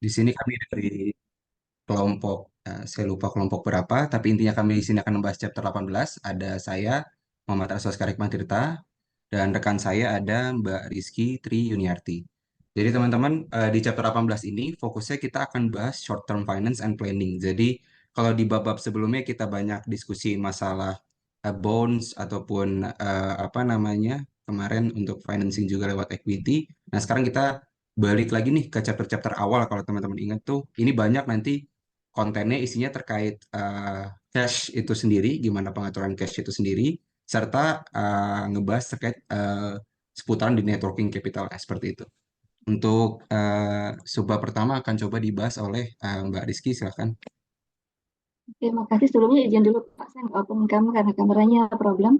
Di sini kami dari kelompok, saya lupa kelompok berapa, tapi intinya kami di sini akan membahas chapter 18. Ada saya, Muhammad Aswas Karikman Tirta, dan rekan saya ada Mbak Rizky Tri Yuniarti. Jadi teman-teman, di chapter 18 ini fokusnya kita akan bahas short term finance and planning. Jadi kalau di bab-bab sebelumnya kita banyak diskusi masalah bonds ataupun apa namanya kemarin untuk financing juga lewat equity. Nah sekarang kita balik lagi nih ke chapter-chapter awal kalau teman-teman ingat tuh ini banyak nanti kontennya isinya terkait cash itu sendiri, gimana pengaturan cash itu sendiri, serta ngebahas terkait seputaran di networking capital seperti itu. Untuk subbab pertama akan coba dibahas oleh Mbak Rizky, silakan. Terima kasih sebelumnya izin dulu Pak, saya nggak open kamu karena kameranya problem.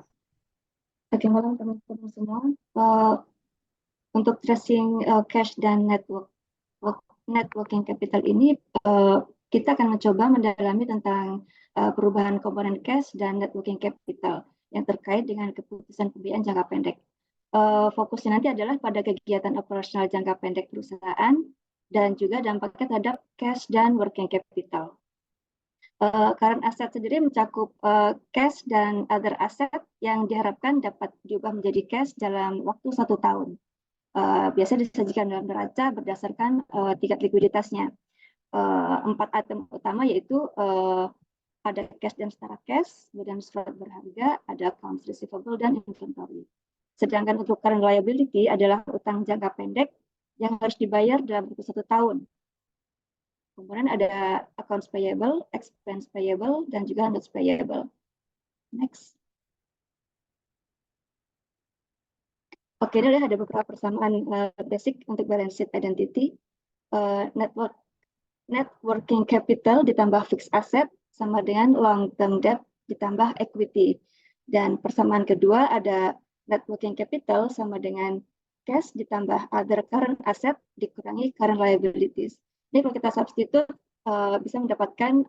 Oke, malam teman-teman semua. Eh, untuk tracing cash dan networking capital ini, eh, kita akan mencoba mendalami tentang perubahan komponen cash dan networking capital yang terkait dengan keputusan pembiayaan jangka pendek. Fokusnya nanti adalah pada kegiatan operasional jangka pendek perusahaan dan juga dampaknya terhadap cash dan working capital. Current asset sendiri mencakup cash dan other asset yang diharapkan dapat diubah menjadi cash dalam waktu 1 tahun. Biasa disajikan dalam neraca berdasarkan tingkat likuiditasnya. 4 item utama yaitu ada cash dan setara cash, kemudian surat berharga, ada accounts receivable dan inventory. Sedangkan untuk current liability adalah utang jangka pendek yang harus dibayar dalam waktu 1 tahun. Kemudian ada accounts payable, expense payable, dan juga notes payable. Next. Oke, ini ada beberapa persamaan basic untuk balance sheet identity. Net working capital ditambah fixed asset sama dengan long term debt ditambah equity. Dan persamaan kedua ada net working capital sama dengan cash ditambah other current asset dikurangi current liabilities. Ini kalau kita substitute bisa mendapatkan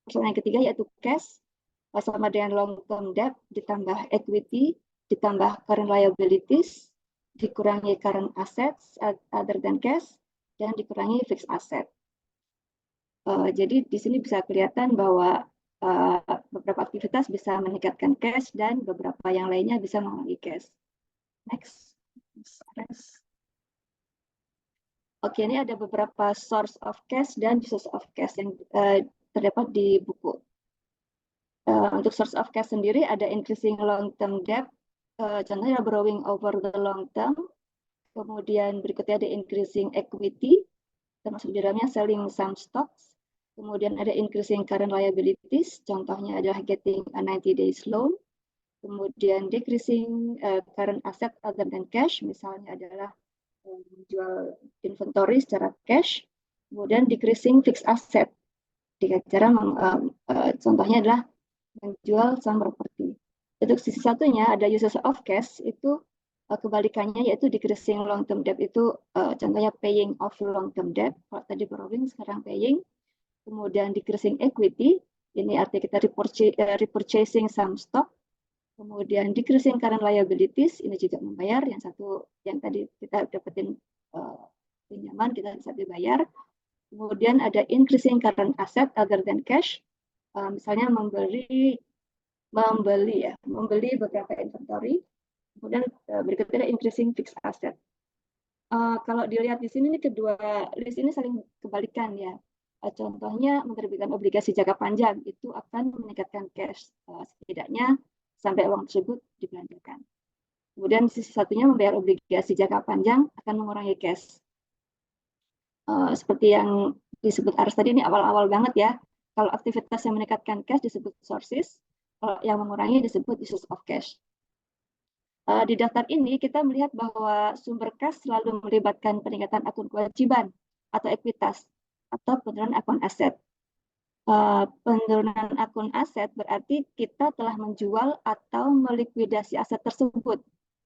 persamaan yang ketiga yaitu cash sama dengan long term debt ditambah equity ditambah current liabilities dikurangi current assets other than cash dan dikurangi fixed asset. Jadi di sini bisa kelihatan bahwa beberapa aktivitas bisa meningkatkan cash dan beberapa yang lainnya bisa mengurangi cash. Next. Oke, ini ada beberapa source of cash dan uses of cash yang terdapat di buku. Untuk source of cash sendiri ada increasing long-term debt, contohnya borrowing over the long term. Kemudian berikutnya ada increasing equity, termasuk di dalamnya selling some stocks. Kemudian ada increasing current liabilities, contohnya adalah getting a 90 days loan. Kemudian decreasing current asset other than cash, misalnya adalah menjual inventory secara cash. Kemudian decreasing fixed asset, cara contohnya adalah menjual saham properti. Untuk sisi satunya ada uses of cash, itu kebalikannya yaitu decreasing long term debt itu contohnya paying off long term debt. Kalau tadi borrowing, sekarang paying. Kemudian decreasing equity, ini artinya kita repurchasing some stock. Kemudian decreasing current liabilities, ini juga membayar. Yang satu yang tadi kita dapetin pinjaman, kita bisa dibayar. Kemudian ada increasing current asset other than cash, misalnya membeli beberapa inventory. Kemudian berikutnya ada increasing fixed asset. Kalau dilihat di sini, kedua list ini saling kebalikan ya. Contohnya menerbitkan obligasi jangka panjang itu akan meningkatkan cash, setidaknya sampai uang tersebut dibelanjakan. Kemudian sisi satunya membayar obligasi jangka panjang akan mengurangi cash. Seperti yang disebut Aris tadi, ini awal-awal banget ya. Kalau aktivitas yang meningkatkan cash disebut sources, kalau yang mengurangi disebut uses of cash. Di daftar ini kita melihat bahwa sumber cash selalu melibatkan peningkatan akun kewajiban atau ekuitas atau penurunan akun aset. Penurunan akun aset berarti kita telah menjual atau melikuidasi aset tersebut.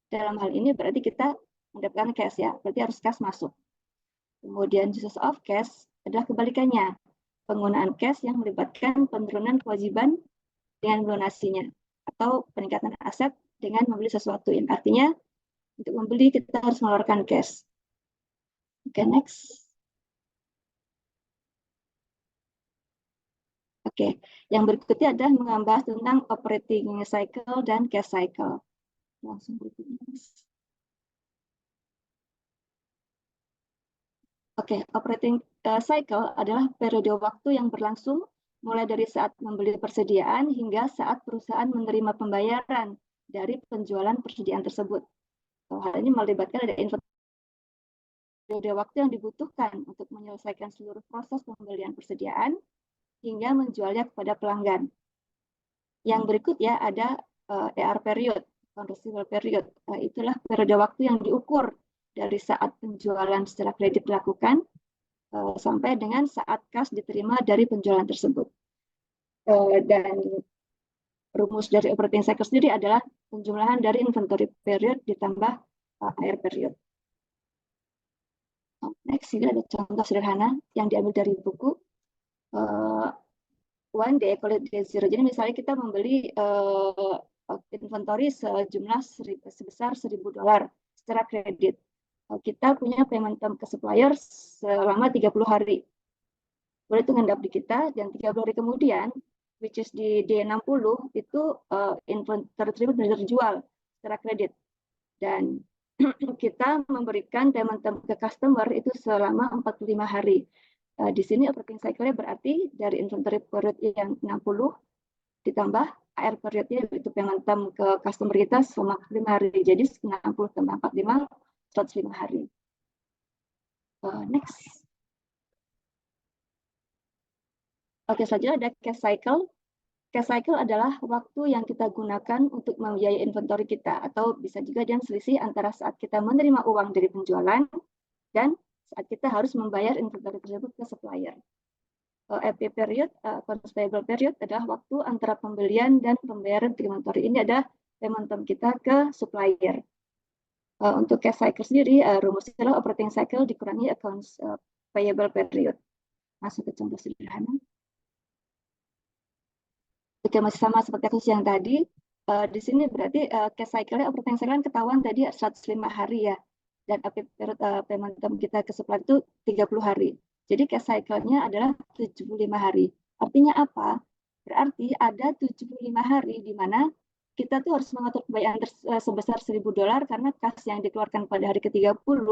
Dalam hal ini berarti kita mendapatkan cash ya, berarti harus cash masuk. Kemudian uses of cash adalah kebalikannya, penggunaan cash yang melibatkan penurunan kewajiban dengan melunasinya atau peningkatan aset dengan membeli sesuatu. Yang artinya untuk membeli kita harus mengeluarkan cash. Oke, next. Oke, yang berikutnya adalah membahas tentang operating cycle dan cash cycle. Langsung berikutnya. Oke, operating cycle adalah periode waktu yang berlangsung mulai dari saat membeli persediaan hingga saat perusahaan menerima pembayaran dari penjualan persediaan tersebut. Hal ini melibatkan ada periode waktu yang dibutuhkan untuk menyelesaikan seluruh proses pembelian persediaan hingga menjualnya kepada pelanggan. Yang berikut ya ada AR period, receivable period. Itulah periode waktu yang diukur dari saat penjualan secara kredit dilakukan sampai dengan saat kas diterima dari penjualan tersebut. Dan rumus dari operating cycle sendiri adalah penjumlahan dari inventory period ditambah AR period. Next, ini ada contoh sederhana yang diambil dari buku One Day Collect Day Zero. Jadi misalnya kita membeli inventory sejumlah sebesar $1.000 secara kredit. Kita punya payment term ke supplier selama 30 hari. Boleh itu ngendap di kita, dan 30 hari kemudian, which is di D60, itu inventory tersebut sudah terjual secara kredit. Dan kita memberikan payment term ke customer itu selama 45 hari. Di sini operating cycle-nya berarti dari inventory period yang 60 ditambah AR period-nya itu payment term ke customer kita selama 45 hari. Jadi 60 tambah 45, 105 hari. Next. Oke, selanjutnya ada cash cycle. Cash cycle adalah waktu yang kita gunakan untuk membiayai inventory kita, atau bisa juga dia selisih antara saat kita menerima uang dari penjualan dan saat kita harus membayar inventory tersebut ke supplier. AP period, accounts payable period adalah waktu antara pembelian dan pembayaran inventory. Ini adalah payment term kita ke supplier. Untuk cash cycle sendiri, rumusnya adalah operating cycle dikurangi accounts payable period. Masuk ke contoh sederhana. Oke, masih sama seperti kasus yang tadi. Di sini berarti cash cycle-nya operating cycle ketahuan tadi 105 hari ya. Dan payment term kita ke supplier itu 30 hari. Jadi cash cycle-nya adalah 75 hari. Artinya apa? Berarti ada 75 hari di mana kita tuh harus mengatur pembayaran sebesar $1.000 karena kas yang dikeluarkan pada hari ke-30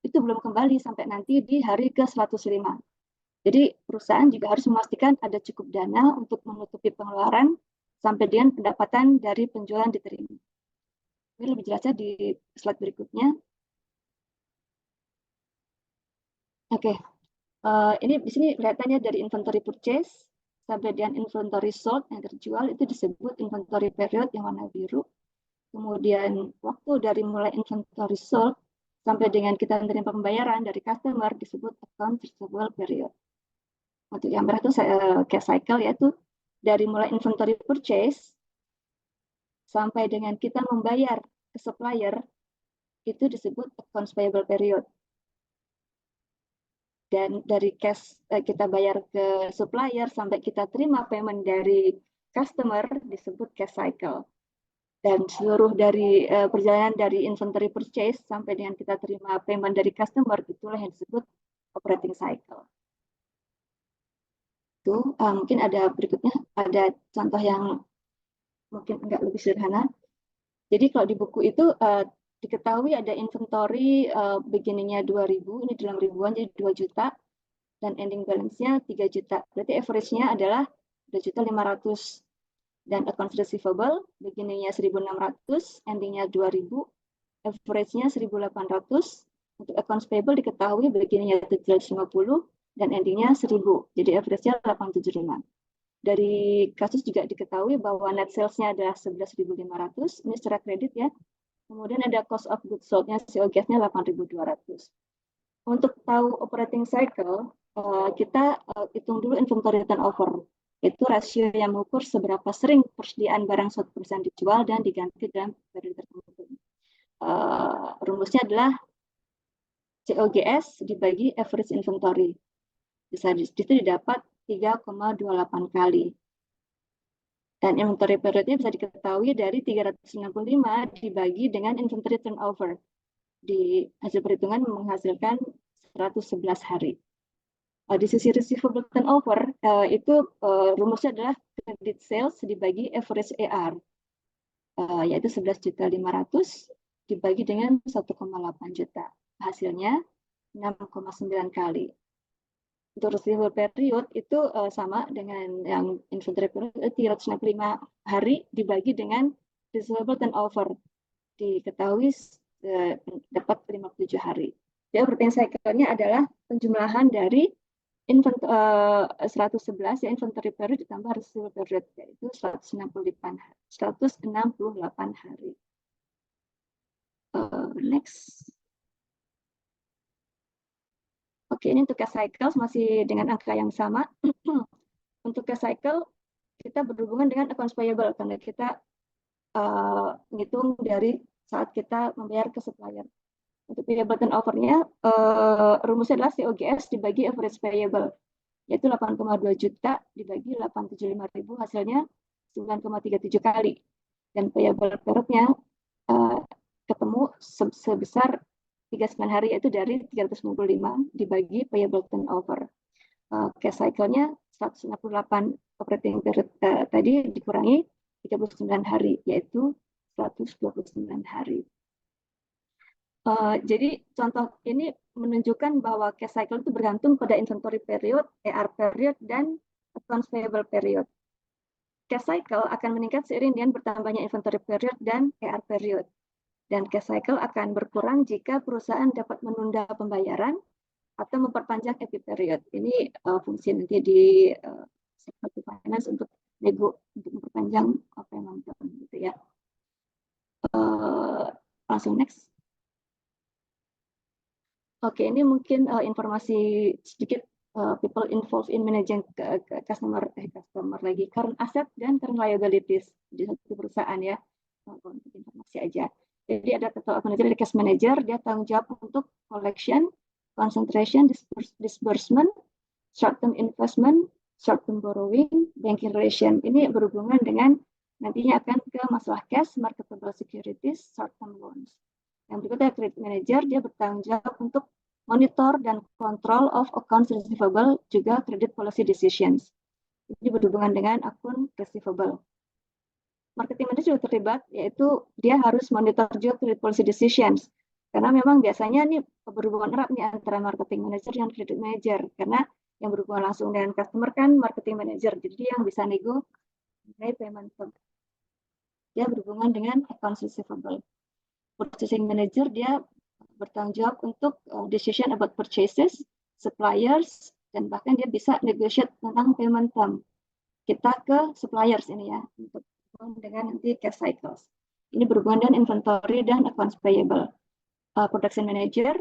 itu belum kembali sampai nanti di hari ke-105. Jadi perusahaan juga harus memastikan ada cukup dana untuk menutupi pengeluaran sampai dengan pendapatan dari penjualan diterima. Ini lebih jelasnya di slide berikutnya. Oke, ini di sini kelihatannya dari inventory purchase sampai dengan inventory sold yang terjual itu disebut inventory period yang warna biru. Kemudian waktu dari mulai inventory sold sampai dengan kita menerima pembayaran dari customer disebut account receivable period. Untuk yang merah itu cash cycle, yaitu dari mulai inventory purchase sampai dengan kita membayar ke supplier itu disebut accounts payable period. Dan dari cash kita bayar ke supplier sampai kita terima payment dari customer disebut cash cycle. Dan seluruh dari perjalanan dari inventory purchase sampai dengan kita terima payment dari customer itulah yang disebut operating cycle. Itu mungkin ada berikutnya ada contoh yang mungkin enggak lebih sederhana. Jadi kalau di buku itu diketahui ada inventory beginningnya 2.000, ini dalam ribuan jadi 2 juta dan ending balance-nya 3 juta. Berarti average-nya adalah 2.500.000 dan accounts receivable beginningnya 1.600, endingnya 2.000, average-nya 1.800. Untuk accounts payable diketahui beginningnya 750 dan endingnya 1.000, jadi average-nya 875. Dari kasus juga diketahui bahwa net sales-nya adalah 11.500, ini secara kredit ya. Kemudian ada cost of goods sold-nya, COGS-nya 8.200. Untuk tahu operating cycle, kita hitung dulu inventory turnover. Itu rasio yang mengukur seberapa sering persediaan barang suatu perusahaan dijual dan diganti dalam periode tertentu. Rumusnya adalah COGS dibagi average inventory. Bisa di situ didapat 3,28 kali. Dan inventory periodnya bisa diketahui dari 365 dibagi dengan inventory turnover. Di hasil perhitungan menghasilkan 111 hari. Di sisi receivable turnover, itu rumusnya adalah credit sales dibagi average AR, yaitu 11.500.000 dibagi dengan 1,8 juta. Hasilnya 6,9 kali. Untuk receivable period itu sama dengan yang inventory period, 365 hari dibagi dengan receivable turnover. Diketahui dapat 57 hari. Jadi operating cycle-nya adalah penjumlahan dari 111 ya, inventory period ditambah receivable period, yaitu 168 hari. Next. Oke, ini untuk cash cycle masih dengan angka yang sama. Untuk cash cycle kita berhubungan dengan accounts payable karena kita ngitung dari saat kita membayar ke supplier. Untuk payable turnover-nya, rumusnya adalah COGS dibagi average payable, yaitu 8,2 juta dibagi 875.000, hasilnya 9,37 kali. Dan payable period-nya ketemu sebesar 39 hari, yaitu dari 395 dibagi payable turnover. Cash cycle-nya 168 operating period tadi dikurangi 39 hari, yaitu 129 hari. Jadi contoh ini menunjukkan bahwa cash cycle itu bergantung pada inventory period, AR period, dan accounts payable period. Cash cycle akan meningkat seiring dengan bertambahnya inventory period dan AR period. Dan cash cycle akan berkurang jika perusahaan dapat menunda pembayaran atau memperpanjang epi period. Ini fungsi nanti di finance untuk nego untuk memperpanjang payment term gitu ya. Langsung next. Oke, ini mungkin informasi sedikit people involved in managing customer lagi current asset dan current liabilities di satu perusahaan ya. Untuk informasi aja. Jadi ada total manager, ada cash manager, dia tanggung jawab untuk collection, concentration, disbursement, short-term investment, short-term borrowing, banking relation. Ini berhubungan dengan nantinya akan ke masalah cash, marketable securities, short-term loans. Yang berikutnya credit manager, dia bertanggung jawab untuk monitor dan control of accounts receivable, juga credit policy decisions. Ini berhubungan dengan akun receivable. Marketing manager juga terlibat, yaitu dia harus monitor juga credit policy decisions. Karena memang biasanya ini berhubungan erat nih antara marketing manager dan credit manager. Karena yang berhubungan langsung dengan customer kan marketing manager. Jadi yang bisa nego mengenai payment term. Dia berhubungan dengan accounts receivable. Purchasing manager dia bertanggung jawab untuk decision about purchases, suppliers, dan bahkan dia bisa negotiate tentang payment term. Kita ke suppliers ini ya, untuk dengan nanti cash cycles. Ini berhubungan dengan inventory dan accounts payable. Production manager,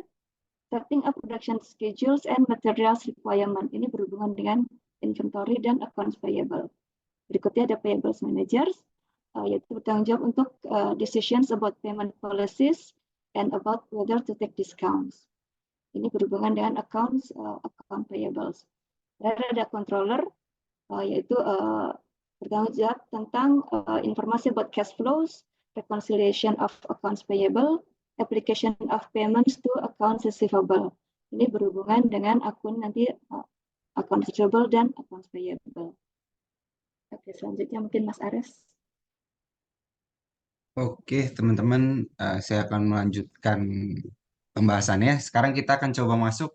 setting up production schedules and materials requirement. Ini berhubungan dengan inventory dan accounts payable. Berikutnya ada payables managers, yaitu bertanggung jawab untuk decisions about payment policies and about whether to take discounts. Ini berhubungan dengan accounts account payables. Dan ada controller, yaitu bertanggung jawab tentang informasi about cash flows, reconciliation of accounts payable, application of payments to accounts receivable. Ini berhubungan dengan akun nanti accounts receivable dan accounts payable. Oke, selanjutnya mungkin Mas Ares. Oke, teman-teman, saya akan melanjutkan pembahasannya. Sekarang kita akan coba masuk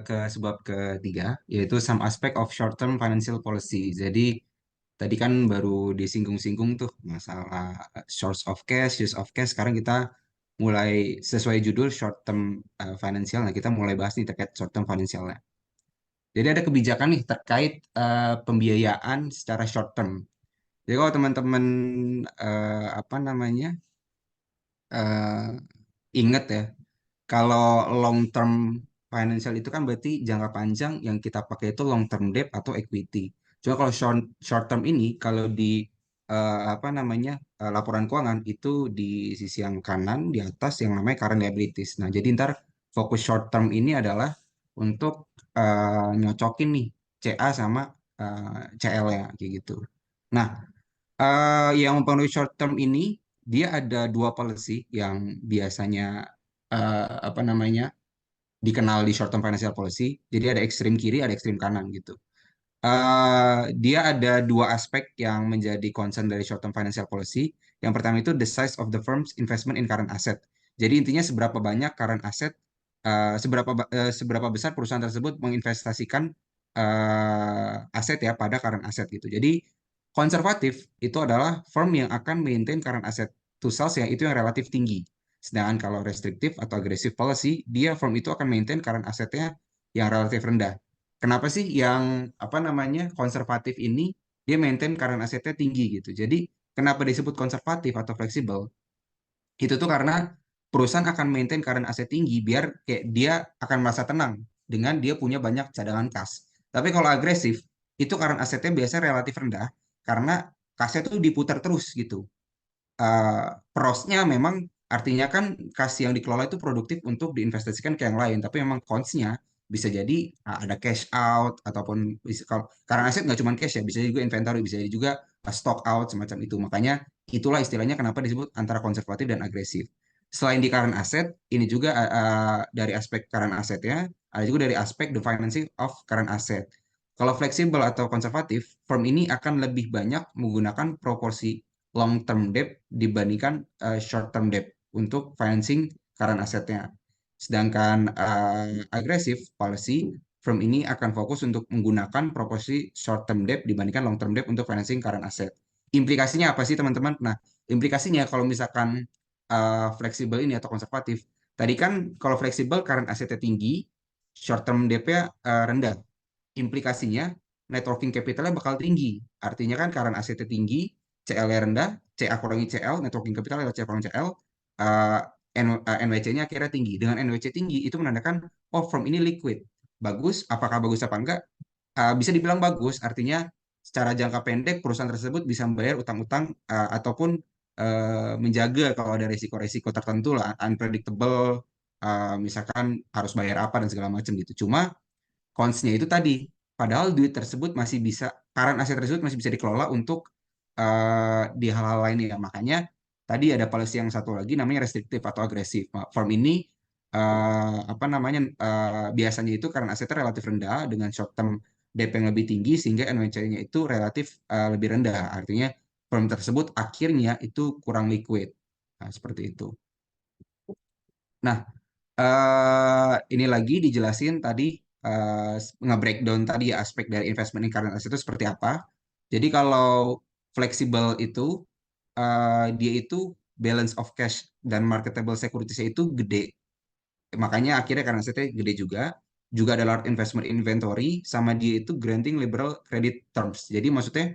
ke sebab ketiga, yaitu some aspect of short-term financial policy. Jadi, tadi kan baru disinggung-singgung tuh masalah source of cash, use of cash. Sekarang kita mulai sesuai judul short-term financial. Nah, kita mulai bahas nih terkait short-term financialnya. Jadi ada kebijakan nih terkait pembiayaan secara short-term. Jadi kalau teman-teman apa namanya eh, ingat ya, kalau long term financial itu kan berarti jangka panjang yang kita pakai itu long term debt atau equity. Cuma kalau short term ini kalau di apa namanya laporan keuangan itu di sisi yang kanan di atas yang namanya current liabilities. Nah, jadi ntar fokus short term ini adalah untuk nyocokin nih CA sama CL-nya kayak gitu. Nah, yang mempengaruhi short term ini dia ada dua policy yang biasanya apa namanya dikenal di short term financial policy. Jadi ada ekstrim kiri, ada ekstrim kanan gitu. Dia ada dua aspek yang menjadi concern dari short term financial policy. Yang pertama itu the size of the firm's investment in current asset. Jadi intinya seberapa banyak current asset, seberapa besar perusahaan tersebut menginvestasikan aset ya pada current asset gitu. Jadi konservatif itu adalah firm yang akan maintain current asset to sales yang itu yang relatif tinggi. Sedangkan kalau restrictive atau aggressive policy, dia firm itu akan maintain current assetnya yang relatif rendah. Kenapa sih yang apa namanya konservatif ini dia maintain current asetnya tinggi gitu. Jadi kenapa disebut konservatif atau fleksibel? Itu tuh karena perusahaan akan maintain current aset tinggi biar kayak dia akan merasa tenang dengan dia punya banyak cadangan kas. Tapi kalau agresif, itu current asetnya biasanya relatif rendah karena kasnya tuh diputar terus gitu. Prosnya memang artinya kan kas yang dikelola itu produktif untuk diinvestasikan ke yang lain, tapi memang consnya bisa jadi ada cash out ataupun kalau karena aset nggak cuma cash ya, bisa juga inventory, bisa jadi juga stock out semacam itu. Makanya itulah istilahnya kenapa disebut antara konservatif dan agresif. Selain di current asset, ini juga dari aspek current asset ya, ada juga dari aspek the financing of current asset. Kalau fleksibel atau konservatif, firm ini akan lebih banyak menggunakan proporsi long term debt dibandingkan short term debt untuk financing current asetnya. Sedangkan agresif policy firm ini akan fokus untuk menggunakan proporsi short term debt dibandingkan long term debt untuk financing current asset. Implikasinya apa sih teman-teman? Nah, implikasinya kalau misalkan fleksibel ini atau konservatif, tadi kan kalau fleksibel current asetnya tinggi, short term debt-nya rendah. Implikasinya net working capitalnya bakal tinggi. Artinya kan current asetnya tinggi, CL-nya rendah, CA kurangi CL, net working capital adalah CA kurangi CL, uh, NWC-nya akhirnya tinggi. Dengan NWC tinggi itu menandakan, oh firm ini liquid. Bagus, apakah bagus apa enggak? Bisa dibilang bagus, artinya secara jangka pendek perusahaan tersebut bisa membayar utang-utang ataupun menjaga kalau ada risiko-risiko tertentu lah, unpredictable, misalkan harus bayar apa dan segala macam gitu. Cuma cons-nya itu tadi, padahal duit tersebut masih bisa, current aset tersebut masih bisa dikelola untuk di hal-hal lain ya. Makanya tadi ada policy yang satu lagi namanya restriktif atau agresif. Firm ini apa namanya biasanya itu karena asetnya relatif rendah dengan short term DP yang lebih tinggi sehingga NWC-nya itu relatif lebih rendah. Artinya firm tersebut akhirnya itu kurang liquid. Nah, seperti itu. Nah, ini lagi dijelasin tadi nge-breakdown tadi ya aspek dari investment in current asset itu seperti apa. Jadi kalau fleksibel itu dia itu balance of cash dan marketable securities itu gede. Makanya akhirnya karena asetnya gede juga. Juga ada large investment inventory sama dia itu granting liberal credit terms. Jadi maksudnya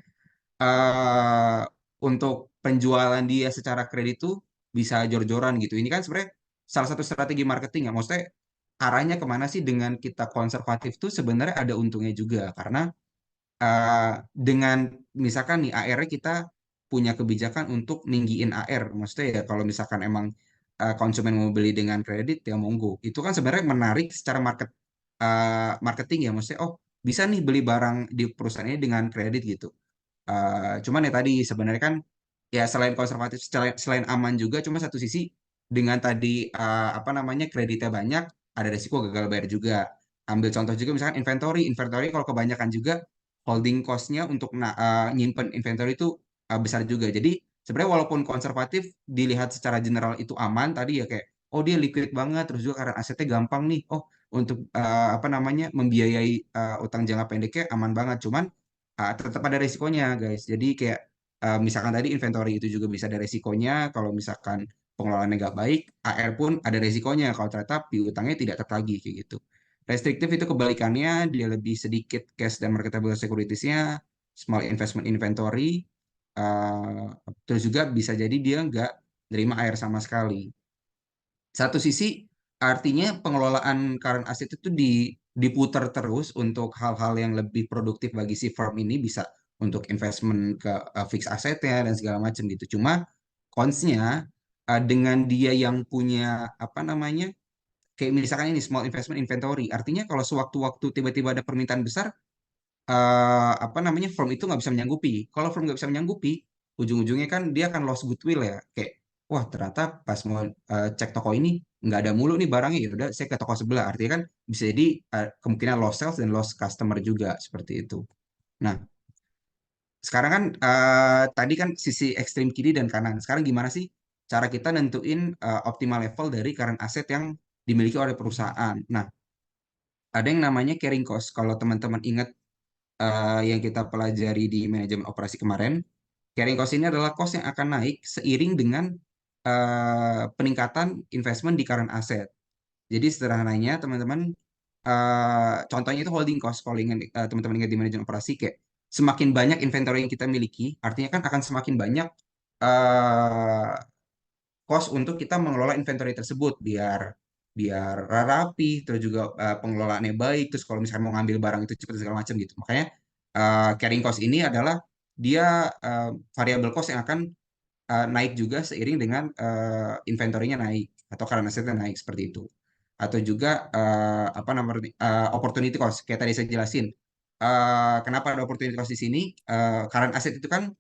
eh untuk penjualan dia secara kredit tuh bisa jor-joran gitu. Ini kan sebenarnya salah satu strategi marketing ya. Maksudnya arahnya kemana sih dengan kita konservatif tuh sebenarnya ada untungnya juga karena dengan misalkan nih AR-nya kita punya kebijakan untuk ninggiin AR. Maksudnya ya kalau misalkan emang konsumen mau beli dengan kredit ya monggo. Itu kan sebenarnya menarik secara marketing ya. Maksudnya oh bisa nih beli barang di perusahaan ini dengan kredit gitu. Cuman ya tadi sebenarnya kan ya selain konservatif, selain aman juga, cuma satu sisi dengan tadi apa namanya kreditnya banyak, ada resiko gagal bayar juga. Ambil contoh juga misalkan inventory kalau kebanyakan juga holding cost-nya untuk nyimpen inventory itu besar juga. Jadi sebenarnya walaupun konservatif dilihat secara general itu aman tadi ya kayak oh dia liquid banget terus juga karena asetnya gampang nih. Oh untuk apa namanya membiayai utang jangka pendeknya aman banget. Cuman tetap ada resikonya guys. Jadi kayak misalkan tadi inventory itu juga bisa ada resikonya kalau misalkan pengelolaannya nggak baik, AR pun ada resikonya kalau ternyata piutangnya tidak tertagih kayak gitu. Restriktif itu kebalikannya, dia lebih sedikit cash dan marketable securities-nya, small investment inventory, uh, terus juga bisa jadi dia nggak nerima air sama sekali. Satu sisi artinya pengelolaan current asset itu diputar terus untuk hal-hal yang lebih produktif bagi si firm ini bisa untuk investment ke fixed assetnya dan segala macam gitu. Cuma cons-nya dengan dia yang punya apa namanya kayak misalkan ini small investment inventory artinya kalau sewaktu-waktu tiba-tiba ada permintaan besar apa namanya firm itu nggak bisa menyanggupi. Kalau firm nggak bisa menyanggupi, ujung-ujungnya kan dia akan loss goodwill ya. Kayak, wah ternyata pas mau cek toko ini nggak ada mulu nih barangnya, ya udah saya ke toko sebelah. Artinya kan bisa jadi kemungkinan lost sales dan lost customer juga seperti itu. Nah, sekarang kan tadi kan sisi ekstrim kiri dan kanan. Sekarang gimana sih cara kita nentuin optimal level dari current asset yang dimiliki oleh perusahaan? Nah, ada yang namanya carrying cost. Kalau teman-teman ingat yang kita pelajari di manajemen operasi kemarin, carrying cost ini adalah cost yang akan naik seiring dengan peningkatan investment di current asset. Jadi sederhananya teman-teman, contohnya itu holding cost. Kalau teman-teman ingat di manajemen operasi, kayak semakin banyak inventory yang kita miliki, artinya kan akan semakin banyak eh, cost untuk kita mengelola inventory tersebut biar biar rapi, terus juga pengelolaannya baik, terus kalau misalnya mau ngambil barang itu cepat segala macam gitu. Makanya carrying cost ini adalah dia variable cost yang akan naik juga seiring dengan inventory-nya naik atau current asset-nya naik seperti itu. Atau juga apa namanya opportunity cost kayak tadi saya jelasin. Kenapa ada opportunity cost di sini? Current asset itu kan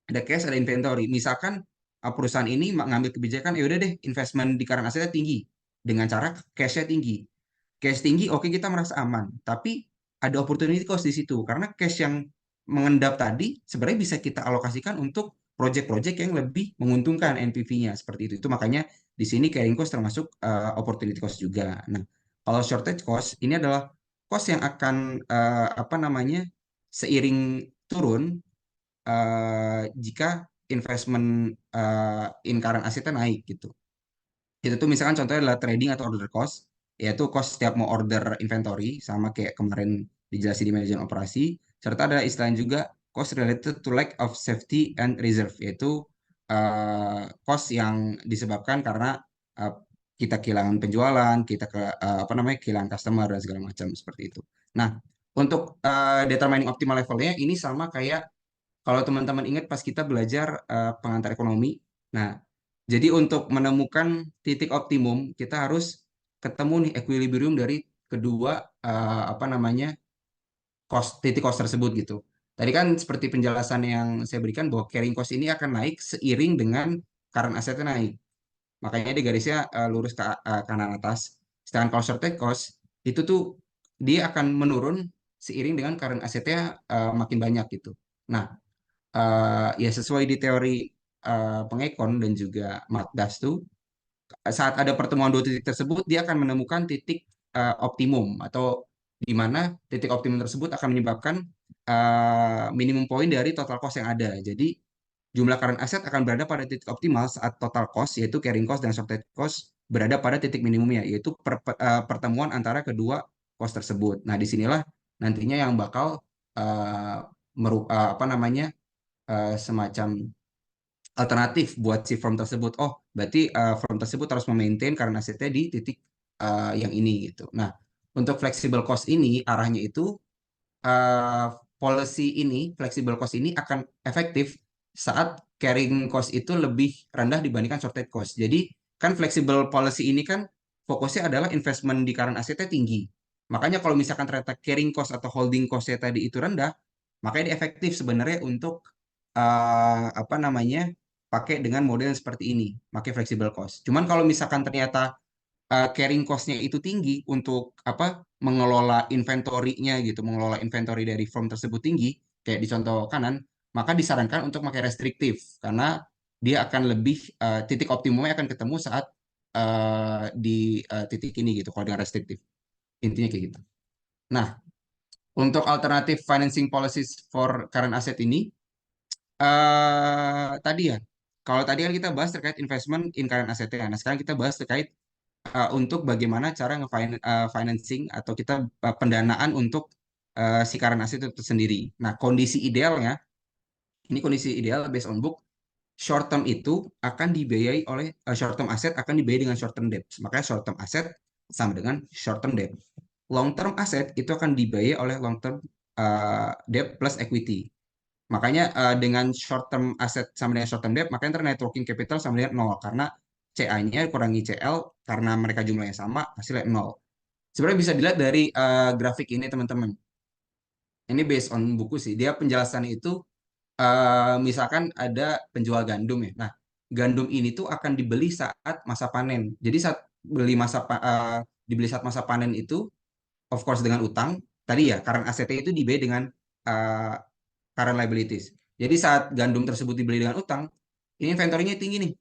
ada cash, ada inventory. Misalkan perusahaan ini ngambil kebijakan, ya udah deh investment di current asetnya tinggi dengan cara cashnya tinggi. Cash tinggi, oke kita merasa aman. Tapi ada opportunity cost di situ karena cash yang mengendap tadi sebenarnya bisa kita alokasikan untuk project-project yang lebih menguntungkan NPV-nya seperti itu. Itu makanya di sini carrying cost termasuk opportunity cost juga. Nah, kalau shortage cost ini adalah cost yang akan apa namanya seiring turun jika investment in current assetnya naik gitu. Itu tuh misalkan contohnya adalah trading atau order cost, yaitu cost setiap mau order inventory, sama kayak kemarin dijelasin di manajemen operasi, serta ada istilah juga cost related to lack of safety and reserve, yaitu cost yang disebabkan karena uh, kita kehilangan penjualan, kita apa namanya kehilangan customer dan segala macam seperti itu. Nah, untuk determining optimal levelnya ini sama kayak kalau teman-teman ingat pas kita belajar pengantar ekonomi. Nah, jadi untuk menemukan titik optimum, kita harus ketemu nih equilibrium dari kedua apa namanya titik cost tersebut gitu. Tadi kan seperti penjelasan yang saya berikan bahwa carrying cost ini akan naik seiring dengan current assetnya naik. Makanya di garisnya lurus ke kanan atas. Sedangkan kalau shorted cost itu tuh dia akan menurun seiring dengan current assetnya makin banyak gitu. Nah, ya sesuai di teori pengekon dan juga Matdas tuh, saat ada pertemuan dua titik tersebut dia akan menemukan titik optimum atau di mana titik optimum tersebut akan menyebabkan minimum point dari total cost yang ada. Jadi jumlah current asset akan berada pada titik optimal saat total cost yaitu carrying cost dan shorted cost berada pada titik minimumnya yaitu pertemuan antara kedua cost tersebut. Nah, disinilah nantinya yang bakal uh, apa namanya semacam alternatif buat si firm tersebut. Oh, berarti firm tersebut harus memaintain karena asetnya di titik yang ini gitu. Nah, untuk flexible cost ini arahnya itu uh, flexible cost ini akan efektif saat carrying cost itu lebih rendah dibandingkan shorted cost. Jadi kan flexible policy ini kan fokusnya adalah investment di current asetnya tinggi. Makanya kalau misalkan ternyata carrying cost atau holding costnya tadi itu rendah, makanya dia efektif sebenarnya untuk apa namanya pakai dengan model yang seperti ini, pakai flexible cost. Cuman kalau misalkan ternyata carrying cost-nya itu tinggi untuk apa mengelola inventory-nya gitu, mengelola inventory dari firm tersebut tinggi, kayak di contoh kanan, maka disarankan untuk pakai restriktif karena dia akan lebih titik optimumnya akan ketemu saat di titik ini gitu kalau dengan restriktif. Intinya kayak gitu. Nah, untuk alternatif financing policies for current asset ini tadi ya. Kalau tadi kan kita bahas terkait investment in current asset ya. Nah, sekarang kita bahas terkait untuk bagaimana cara nge-financing atau kita pendanaan untuk si current asset itu sendiri. Nah, kondisi idealnya, ini kondisi ideal based on book, short term itu akan dibiayai oleh short term asset akan dibiayai dengan short term debt. Makanya short term asset sama dengan short term debt. Long term asset itu akan dibiayai oleh long term debt plus equity. Makanya dengan short term asset sama dengan short term debt, makanya ntar net working capital sama dengan nol karena CA-nya kurangi CL karena mereka jumlahnya sama, hasilnya nol. Sebenarnya bisa dilihat dari grafik ini teman-teman. Ini based on buku sih. Dia penjelasan itu misalkan ada penjual gandum ya. Nah, gandum ini tuh akan dibeli saat masa panen. Jadi saat dibeli saat masa panen itu, of course dengan utang. Tadi ya, current asset itu dibeli dengan uh, current liabilities. Jadi saat gandum tersebut dibeli dengan utang, ini inventory-nya tinggi nih.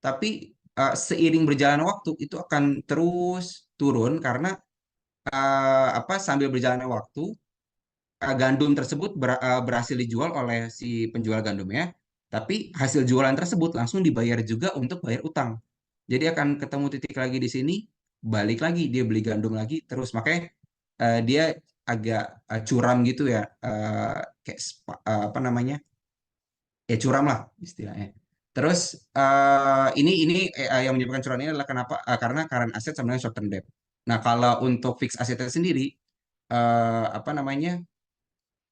Tapi seiring berjalan waktu itu akan terus turun karena sambil berjalannya waktu gandum tersebut berhasil dijual oleh si penjual gandumnya, tapi hasil jualan tersebut langsung dibayar juga untuk bayar utang. Jadi akan ketemu titik lagi di sini, balik lagi dia beli gandum lagi terus, makanya dia agak curam gitu ya, kayak apa namanya, ya curam lah istilahnya. Terus yang menyebabkan curam ini adalah kenapa? Karena current asset sama dengan short term debt. Nah kalau untuk fixed assetnya sendiri, apa namanya,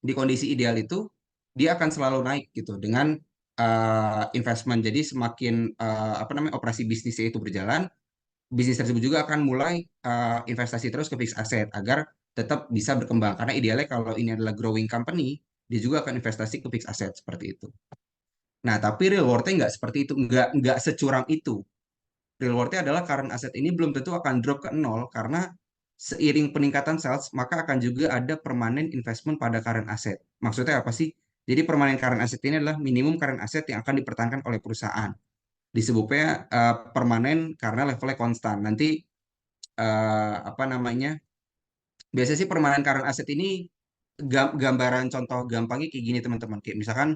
di kondisi ideal itu dia akan selalu naik gitu dengan investment. Jadi semakin apa namanya, operasi bisnisnya itu berjalan, bisnis tersebut juga akan mulai investasi terus ke fixed asset agar tetap bisa berkembang. Karena idealnya kalau ini adalah growing company, dia juga akan investasi ke fixed asset seperti itu. Nah, tapi real world-nya nggak seperti itu, nggak securam itu. Real world-nya adalah current asset ini belum tentu akan drop ke nol karena seiring peningkatan sales, maka akan juga ada permanent investment pada current asset. Maksudnya apa sih? Jadi permanent current asset ini adalah minimum current asset yang akan dipertahankan oleh perusahaan. Disebutnya permanen karena levelnya konstan. Nanti apa namanya? Biasanya sih permanent current asset ini gambaran contoh gampangnya kayak gini teman-teman. Kayak misalkan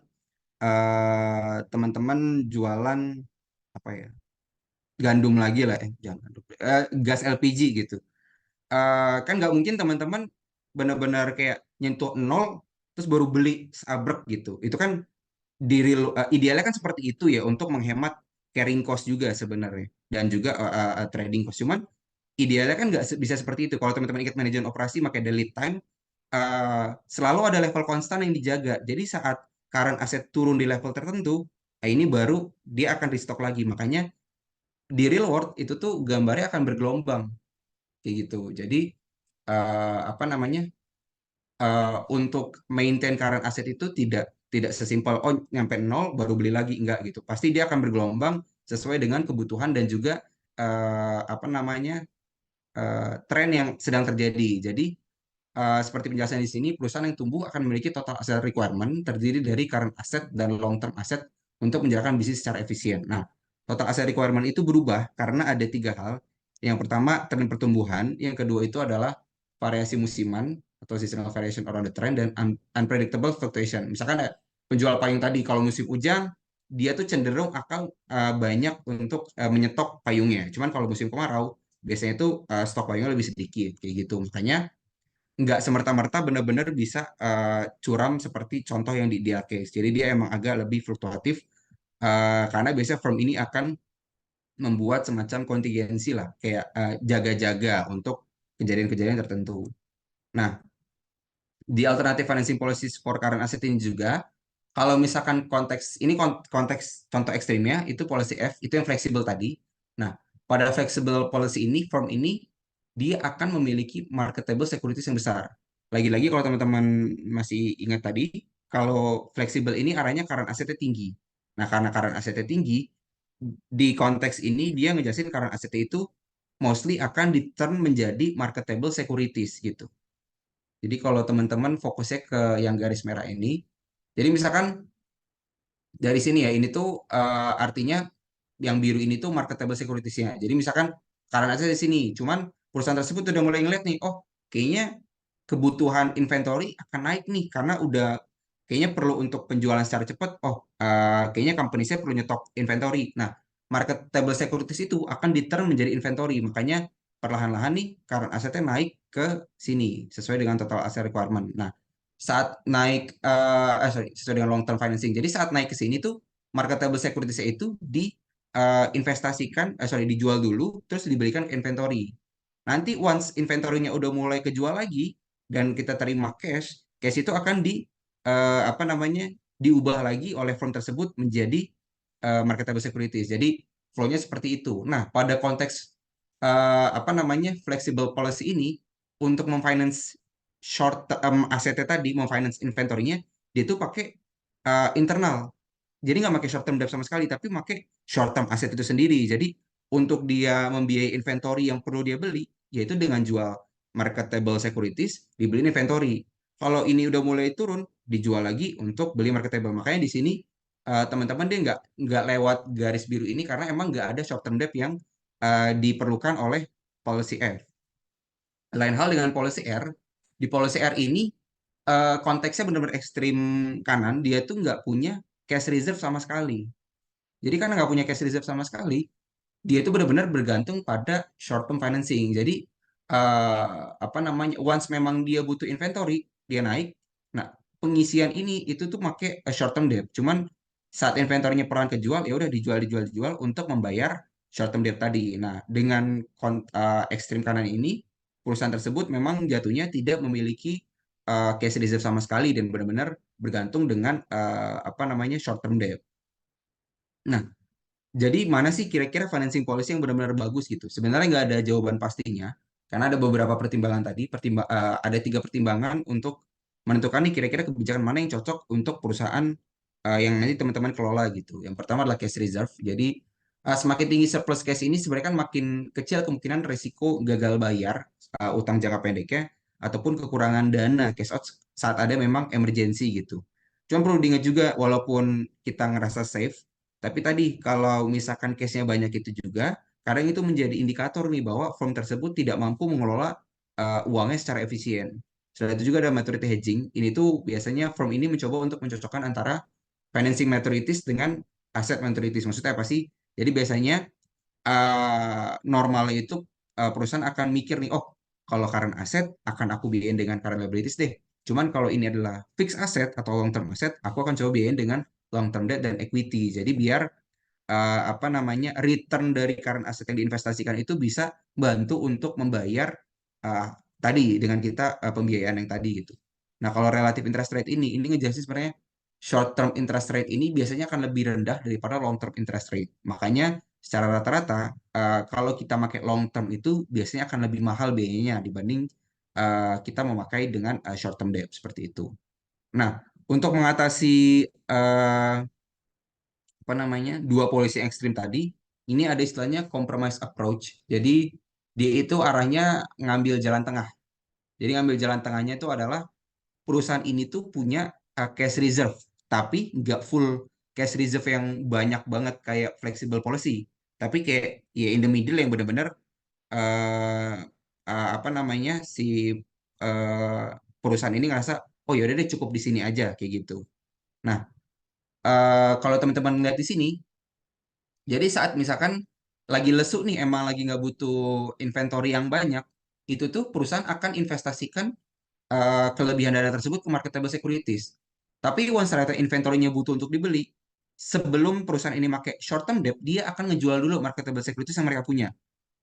teman-teman jualan apa ya? Gandum lagi lah, jangan gandum, gas LPG gitu. Kan nggak mungkin teman-teman benar-benar kayak nyentuh nol terus baru beli sabrek gitu. Itu kan idealnya kan seperti itu ya untuk menghemat carrying cost juga sebenarnya dan juga trading cost. Cuman idealnya kan nggak bisa seperti itu. Kalau teman-teman ikut manajemen operasi pakai the lead time, selalu ada level konstan yang dijaga. Jadi saat current aset turun di level tertentu, ini baru dia akan restock lagi. Makanya di real world itu tuh gambarnya akan bergelombang kayak gitu. Jadi apa namanya, untuk maintain current asset itu tidak sesimpel oh nyampe nol baru beli lagi, enggak gitu. Pasti dia akan bergelombang sesuai dengan kebutuhan dan juga apa namanya, tren yang sedang terjadi. Jadi seperti penjelasan di sini, perusahaan yang tumbuh akan memiliki total asset requirement terdiri dari current asset dan long term asset untuk menjalankan bisnis secara efisien. Nah, total asset requirement itu berubah karena ada tiga hal. Yang pertama, tren pertumbuhan. Yang kedua itu adalah variasi musiman atau seasonal variation around the trend dan unpredictable fluctuation. Misalkan penjual payung tadi, kalau musim hujan, dia tuh cenderung akan banyak untuk menyetok payungnya. Cuman kalau musim kemarau, biasanya tuh stok payungnya lebih sedikit, kayak gitu. Makanya nggak semerta-merta benar-benar bisa curam seperti contoh yang di ideal case. Jadi dia emang agak lebih fluktuatif karena biasanya firm ini akan membuat semacam kontingensi lah, kayak jaga-jaga untuk kejadian-kejadian tertentu. Nah, di alternative financing policies for current asset ini juga, kalau misalkan konteks contoh ekstrimnya itu policy F, itu yang fleksibel tadi. Nah, pada flexible policy ini, firm ini dia akan memiliki marketable securities yang besar. Lagi-lagi kalau teman-teman masih ingat tadi, kalau fleksibel ini arahnya current asetnya tinggi. Nah, karena current asetnya tinggi, di konteks ini dia ngejelasin current asetnya itu mostly akan di-turn menjadi marketable securities gitu. Jadi kalau teman-teman fokusnya ke yang garis merah ini, jadi misalkan dari sini ya, ini tuh artinya yang biru ini tuh marketable securities-nya. Jadi misalkan karena aja di sini, cuman perusahaan tersebut udah mulai ngeliat nih, oh kayaknya kebutuhan inventory akan naik nih karena udah kayaknya perlu untuk penjualan secara cepat. Oh, kayaknya company saya perlu nyetok inventory. Nah, marketable securities itu akan di-turn menjadi inventory. Makanya perlahan-lahan nih current asetnya naik ke sini sesuai dengan total asset requirement. Nah, saat naik sorry, sesuai dengan long term financing. Jadi saat naik ke sini tuh marketable securities itu investasikan, sorry, dijual dulu, terus diberikan ke inventory. Nanti once inventory-nya udah mulai kejual lagi dan kita terima cash, cash itu akan apa namanya, diubah lagi oleh firm tersebut menjadi marketable securities. Jadi flow-nya seperti itu. Nah, pada konteks apa namanya, flexible policy ini untuk memfinance short asetnya tadi, memfinance inventory-nya, dia tuh pakai internal. jadi nggak pakai short term debt sama sekali, tapi pakai short term aset itu sendiri. Jadi untuk dia membiayai inventory yang perlu dia beli, yaitu dengan jual marketable securities, dibeli inventory. Kalau ini udah mulai turun, dijual lagi untuk beli marketable. Makanya di sini teman-teman dia nggak lewat garis biru ini karena emang nggak ada short term debt yang diperlukan oleh policy F. Lain hal dengan policy R. Di policy R ini konteksnya benar-benar ekstrim kanan. Dia tuh nggak punya cash reserve sama sekali. Jadi karena nggak punya cash reserve sama sekali, dia itu benar-benar bergantung pada short term financing. Jadi apa namanya, once memang dia butuh inventory, dia naik. Nah, pengisian ini itu tuh pakai short term debt. Cuman saat inventory-nya peran kejual, ya udah dijual, dijual, dijual untuk membayar short term debt tadi. Nah, dengan ekstrim kanan ini, perusahaan tersebut memang jatuhnya tidak memiliki cash reserve sama sekali dan benar-benar bergantung dengan apa namanya short term debt. Nah, jadi mana sih kira-kira financing policy yang benar-benar bagus gitu? Sebenarnya nggak ada jawaban pastinya, karena ada beberapa pertimbangan tadi. Ada tiga pertimbangan untuk menentukan nih kira-kira kebijakan mana yang cocok untuk perusahaan yang nanti teman-teman kelola gitu. Yang pertama adalah cash reserve. Jadi semakin tinggi surplus cash ini sebenarnya kan makin kecil kemungkinan risiko gagal bayar utang jangka pendeknya ataupun kekurangan dana cash out saat ada memang emergency gitu. Cuma perlu diingat juga walaupun kita ngerasa safe, tapi tadi kalau misalkan case-nya banyak itu juga, kadang itu menjadi indikator nih bahwa firm tersebut tidak mampu mengelola uangnya secara efisien. Selain itu juga ada maturity hedging. Ini tuh biasanya firm ini mencoba untuk mencocokkan antara financing maturities dengan asset maturities. Maksudnya apa sih? Jadi biasanya normalnya itu perusahaan akan mikir nih, oh kalau current asset akan aku biayain dengan current liabilities deh. Cuman kalau ini adalah fixed asset atau long term asset, aku akan coba biayain dengan long term debt dan equity. Jadi biar apa namanya return dari current asset yang diinvestasikan itu bisa bantu untuk membayar uh, tadi dengan kita pembiayaan yang tadi gitu. Nah, kalau relative interest rate ini ngejelasin sebenarnya short term interest rate ini biasanya akan lebih rendah daripada long term interest rate. Makanya secara rata-rata kalau kita pakai long term itu biasanya akan lebih mahal biayanya dibanding kita memakai dengan short term debt seperti itu. Nah, untuk mengatasi uh, apa namanya dua polisi ekstrim tadi, ini ada istilahnya compromise approach. Jadi dia itu arahnya ngambil jalan tengah. Jadi ngambil jalan tengahnya itu adalah perusahaan ini tuh punya cash reserve, tapi nggak full cash reserve yang banyak banget kayak flexible policy. Tapi kayak ya in the middle yang benar-benar eh, apa namanya si eh, perusahaan ini ngerasa oh ya udah deh cukup di sini aja kayak gitu. Nah, kalau teman-teman lihat di sini, jadi saat misalkan lagi lesu nih, emang lagi nggak butuh inventory yang banyak, itu tuh perusahaan akan investasikan kelebihan dana tersebut ke marketable securities. Tapi once ternyata inventory-nya butuh untuk dibeli, sebelum perusahaan ini pakai short term debt, dia akan ngejual dulu marketable securities yang mereka punya.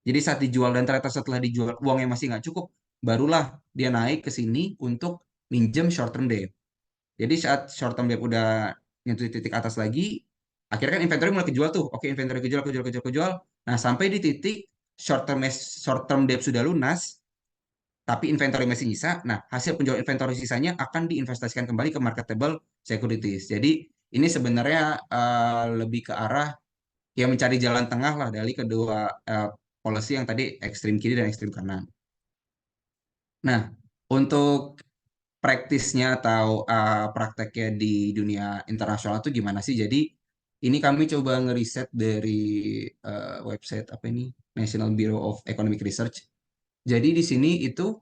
Jadi saat dijual dan ternyata setelah dijual uangnya masih nggak cukup, barulah dia naik ke sini untuk minjem short term debt. Jadi saat short term debt udah nyentuh titik atas lagi, akhirnya kan inventory mulai kejual tuh. Oke, inventory kejual, kejual, kejual, kejual. Nah, sampai di titik short term debt sudah lunas, tapi inventory masih nyisa. Nah, hasil penjualan inventory sisanya akan diinvestasikan kembali ke marketable securities. Jadi ini sebenarnya lebih ke arah yang mencari jalan tengah lah dari kedua policy yang tadi ekstrim kiri dan ekstrim kanan. Nah, untuk praktisnya atau prakteknya di dunia internasional itu gimana sih? Jadi ini kami coba ngeriset dari website apa ini National Bureau of Economic Research. Jadi di sini itu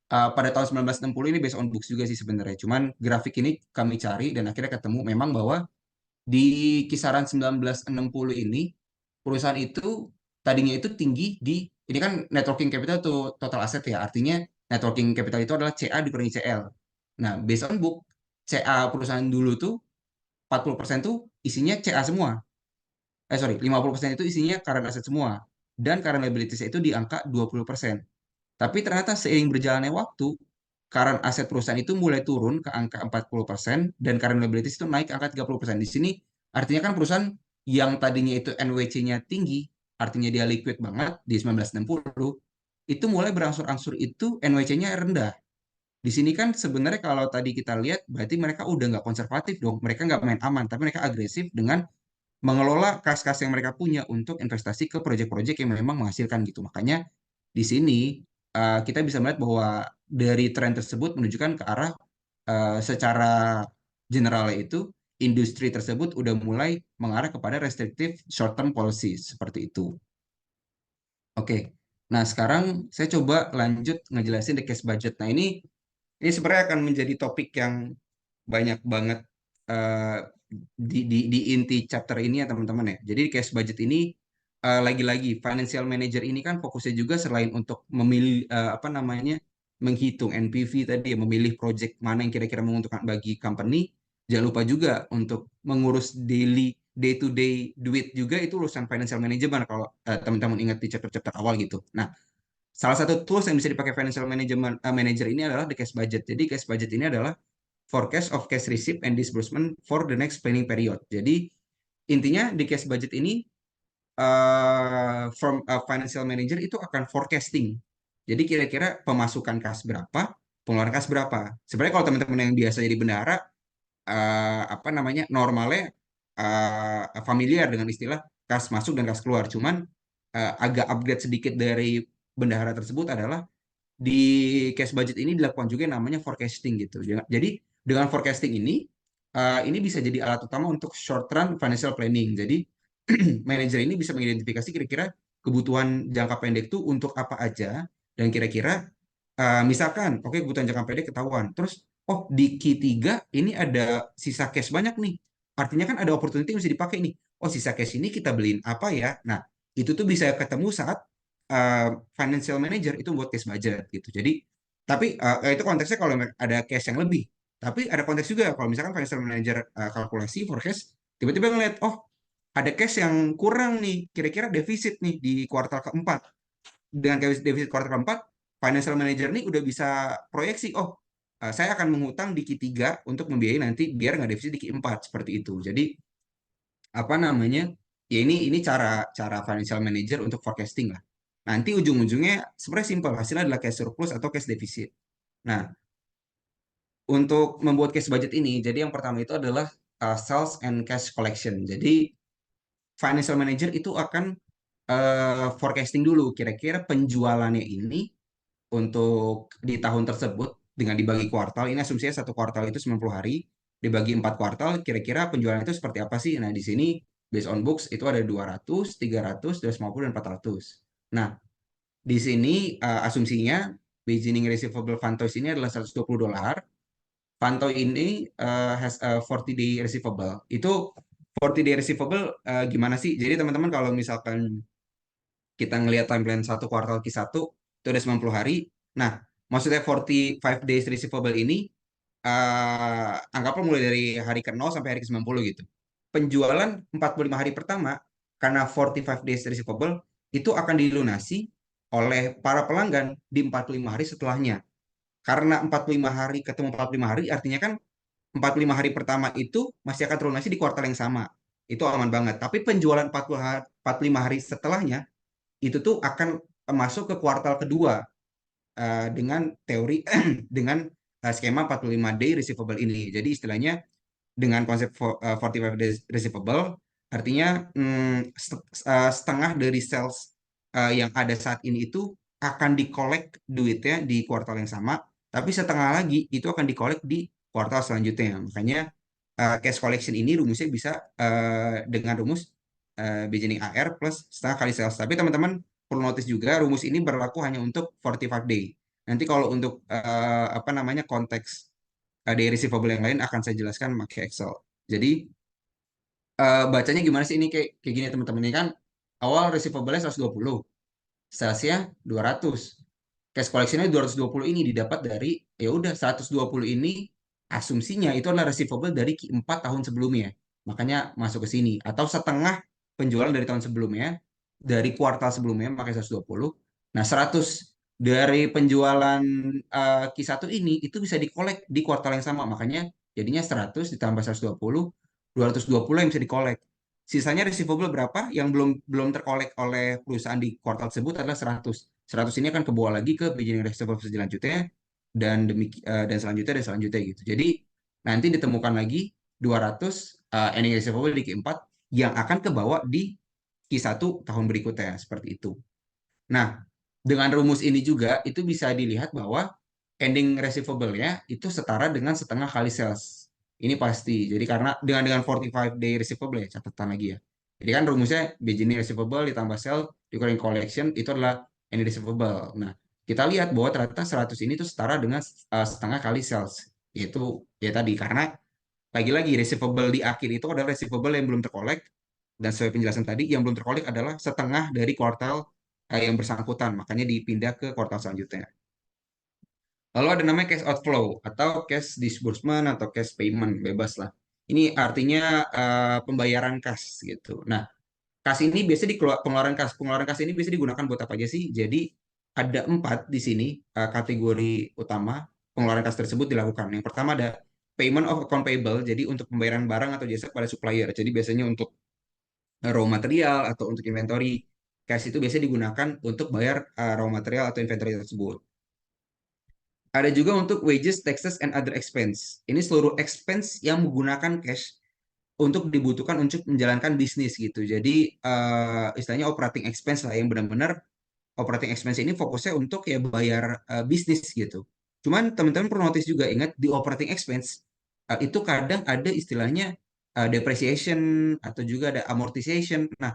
pada tahun 1960 ini based on books juga sih sebenarnya. Cuman grafik ini kami cari dan akhirnya ketemu memang bahwa di kisaran 1960 ini perusahaan itu tadinya itu tinggi di ini kan networking capital itu total aset ya. Artinya networking capital itu adalah CA dikurangi CL. Nah, based on book CA perusahaan dulu tuh 40% tuh isinya CA semua. Sorry, 50% itu isinya current asset semua. Dan current liabilities itu di angka 20%. Tapi ternyata seiring berjalannya waktu, current aset perusahaan itu mulai turun ke angka 40% dan current liabilities itu naik ke angka 30%. Di sini artinya kan perusahaan yang tadinya itu NWC-nya tinggi, artinya dia liquid banget di 1960, itu mulai berangsur-angsur itu NWC-nya rendah. Di sini kan sebenarnya kalau tadi kita lihat berarti mereka udah nggak konservatif dong. Mereka nggak main aman, tapi mereka agresif dengan mengelola kas-kas yang mereka punya untuk investasi ke proyek-proyek yang memang menghasilkan gitu. Makanya di sini kita bisa melihat bahwa dari tren tersebut menunjukkan ke arah secara generalnya itu industri tersebut udah mulai mengarah kepada restrictive short term policy seperti itu. Oke. Nah, sekarang saya coba lanjut ngejelasin the cash budget. Nah, ini sebenarnya akan menjadi topik yang banyak banget eh, di inti chapter ini ya teman-teman ya. Jadi cash budget ini lagi-lagi financial manager ini kan fokusnya juga selain untuk memilih apa namanya menghitung NPV tadi ya, memilih project mana yang kira-kira menguntungkan bagi company. Jangan lupa juga untuk mengurus daily day to day duit juga itu urusan financial management kalau teman-teman ingat di chapter-chapter awal gitu. Nah, salah satu tools yang bisa dipakai financial management manager ini adalah the cash budget. Jadi cash budget ini adalah forecast of cash receipt and disbursement for the next planning period. Jadi intinya di cash budget ini from a financial manager itu akan forecasting. Jadi kira-kira pemasukan kas berapa, pengeluaran kas berapa. Sebenarnya kalau teman-teman yang biasa jadi bendahara, apa namanya normalnya familiar dengan istilah kas masuk dan kas keluar. Cuman agak upgrade sedikit dari bendahara tersebut adalah di cash budget ini dilakukan juga yang namanya forecasting gitu. Jadi dengan forecasting ini bisa jadi alat utama untuk short run financial planning. Jadi manajer ini bisa mengidentifikasi kira-kira kebutuhan jangka pendek itu untuk apa aja dan kira-kira misalkan oke kebutuhan jangka pendek ketahuan. Terus oh di Q3 ini ada sisa cash banyak nih. Artinya kan ada opportunity yang bisa dipakai nih. Oh sisa cash ini kita beliin apa ya? Nah, itu tuh bisa ketemu saat uh, financial manager itu buat cash budget gitu. Jadi tapi itu konteksnya kalau ada cash yang lebih. Tapi ada konteks juga kalau misalkan financial manager kalkulasi forecast tiba-tiba ngeliat oh ada cash yang kurang nih, kira-kira defisit nih di kuartal keempat. Dengan defisit kuartal keempat, financial manager nih udah bisa proyeksi, oh saya akan menghutang di Q3 untuk membiayai nanti biar nggak defisit di Q4 seperti itu. Jadi apa namanya? Ya ini cara cara financial manager untuk forecasting lah. Nanti ujung-ujungnya sebenarnya simpel, hasilnya adalah cash surplus atau cash deficit. Nah, untuk membuat cash budget ini, jadi yang pertama itu adalah sales and cash collection. Jadi financial manager itu akan forecasting dulu kira-kira penjualannya ini untuk di tahun tersebut dengan dibagi kuartal. Ini asumsinya satu kuartal itu 90 hari, dibagi 4 kuartal kira-kira penjualan itu seperti apa sih? Nah, di sini based on books itu ada 200, 300, 250 dan 400. Nah, di sini asumsinya beginning receivable Fantoys ini adalah $120. Pantau ini has a 40 day receivable. Itu 40 day receivable gimana sih? Jadi teman-teman kalau misalkan kita ngelihat timeline satu kuartal Q1 itu ada 90 hari. Nah, maksudnya 45 days receivable ini anggaplah mulai dari hari ke-0 sampai hari ke-90 gitu. Penjualan 45 hari pertama karena 45 days receivable itu akan dilunasi oleh para pelanggan di 45 hari setelahnya. Karena 45 hari ketemu 45 hari artinya kan 45 hari pertama itu masih akan terlunasi di kuartal yang sama. Itu aman banget. Tapi penjualan 45 hari setelahnya itu tuh akan masuk ke kuartal kedua dengan teori dengan skema 45 day receivable ini. Jadi istilahnya dengan konsep 45 days receivable artinya setengah dari sales yang ada saat ini itu akan dikolek duitnya di kuartal yang sama, tapi setengah lagi itu akan dikolek di kuartal selanjutnya. Makanya cash collection ini rumusnya bisa dengan rumus beginning AR plus setengah kali sales. Tapi teman-teman perlu notice juga rumus ini berlaku hanya untuk 45 day. Nanti kalau untuk apa namanya konteks day receivable yang lain akan saya jelaskan pakai Excel. Jadi bacanya gimana sih ini kayak gini teman-teman ini kan awal receivable-nya 120, salesnya 200. Cash collection-nya 220 ini didapat dari ya udah 120 ini asumsinya itu adalah receivable dari Q4 tahun sebelumnya. Makanya masuk ke sini atau setengah penjualan dari tahun sebelumnya dari kuartal sebelumnya pakai 120. Nah, 100 dari penjualan Q1 ini itu bisa dikolek di kuartal yang sama. Makanya jadinya 100 ditambah 120, 220 yang bisa dikolek. Sisanya receivable berapa yang belum belum terkolek oleh perusahaan di kuartal tersebut adalah 100. 100 ini akan kebawa lagi ke beginning receivable selanjutnya. dan selanjutnya gitu. Jadi nanti ditemukan lagi 200 ending receivable di Q4 yang akan kebawa di Q1 tahun berikutnya seperti itu. Nah, dengan rumus ini juga itu bisa dilihat bahwa ending receivable-nya itu setara dengan setengah kali sales. Ini pasti. Jadi karena dengan 45 day receivable ya, catatan lagi ya. Jadi kan rumusnya beginning receivable ditambah sell dikurangi collection itu adalah ending receivable. Nah, kita lihat bahwa ternyata 100 ini tuh setara dengan setengah kali sales. Yaitu ya tadi karena lagi-lagi receivable di akhir itu adalah receivable yang belum terkolek dan sesuai penjelasan tadi yang belum terkolek adalah setengah dari kuartal yang bersangkutan, makanya dipindah ke kuartal selanjutnya. Lalu ada namanya cash outflow atau cash disbursement atau cash payment, bebas lah. Ini artinya pembayaran kas gitu. Nah, kas ini biasa pengeluaran kas. Pengeluaran kas ini biasa digunakan buat apa aja sih? Jadi ada 4 di sini kategori utama pengeluaran kas tersebut dilakukan. Yang pertama ada payment of account payable, jadi untuk pembayaran barang atau jasa pada supplier. Jadi biasanya untuk raw material atau untuk inventory. Cash itu biasanya digunakan untuk bayar raw material atau inventory tersebut. Ada juga untuk wages, taxes, and other expense. Ini seluruh expense yang menggunakan cash untuk dibutuhkan untuk menjalankan bisnis gitu. Jadi istilahnya operating expense lah yang benar-benar operating expense ini fokusnya untuk ya bayar bisnis gitu. Cuman teman-teman perlu notice juga ingat di operating expense itu kadang ada istilahnya depreciation atau juga ada amortization. Nah,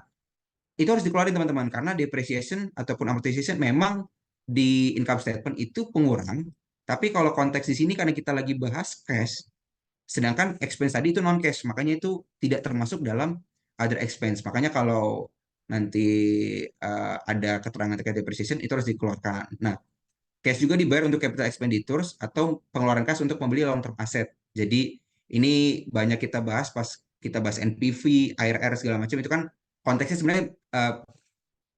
itu harus dikeluarin teman-teman karena depreciation ataupun amortization memang di income statement itu pengurang, tapi kalau konteks di sini karena kita lagi bahas cash, sedangkan expense tadi itu non cash, makanya itu tidak termasuk dalam other expense. Makanya kalau nanti ada keterangan terkait depreciation itu harus dikeluarkan. Nah, cash juga dibayar untuk capital expenditures atau pengeluaran cash untuk membeli long term asset. Jadi ini banyak kita bahas pas kita bahas NPV, IRR segala macam itu kan konteksnya sebenarnya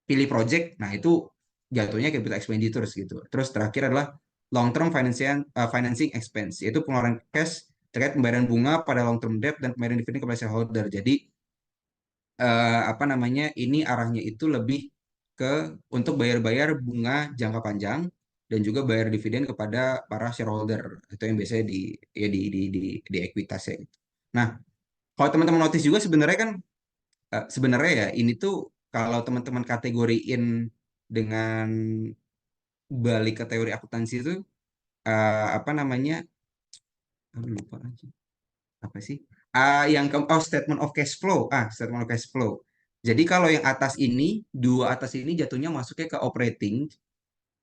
pilih project. Nah, itu jatuhnya capital expenditures gitu. Terus terakhir adalah long term financing expense yaitu pengeluaran cash terkait pembayaran bunga pada long term debt dan pembayaran dividen kepada shareholder. Jadi apa namanya? Ini arahnya itu lebih ke untuk bayar-bayar bunga jangka panjang dan juga bayar dividen kepada para shareholder. Itu yang biasanya di ya di ekuitas ya gitu. Nah, kalau teman-teman notice juga sebenarnya kan sebenarnya ya ini tuh kalau teman-teman kategoriin dengan balik ke teori akuntansi itu apa namanya? Aduh, lupa lagi. Apa sih? Statement of cash flow. Statement of cash flow. Jadi kalau yang atas ini, dua atas ini jatuhnya masuknya ke operating.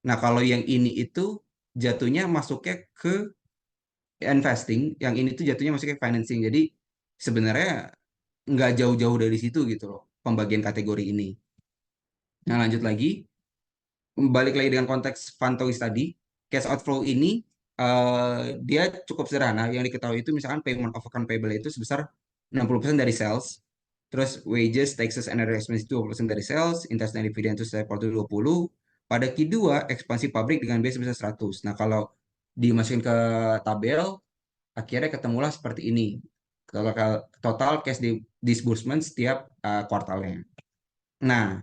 Nah, kalau yang ini itu jatuhnya masuknya ke investing, yang ini tuh jatuhnya masuknya ke financing. Jadi sebenarnya nggak jauh-jauh dari situ gitu loh, pembagian kategori ini. Nah, lanjut lagi. Balik lagi dengan konteks Fantois tadi, cash outflow ini dia cukup sederhana. Yang diketahui itu misalkan payment of account payable itu sebesar 60% dari sales, terus wages, taxes, and other expenses 20% dari sales, interest dan dividend itu saya porto 20. Pada Q2, ekspansi pabrik dengan biaya sebesar 100. Nah, kalau dimasukin ke tabel, akhirnya ketemulah seperti ini. Kalau total cash disbursement setiap kuartalnya. Nah,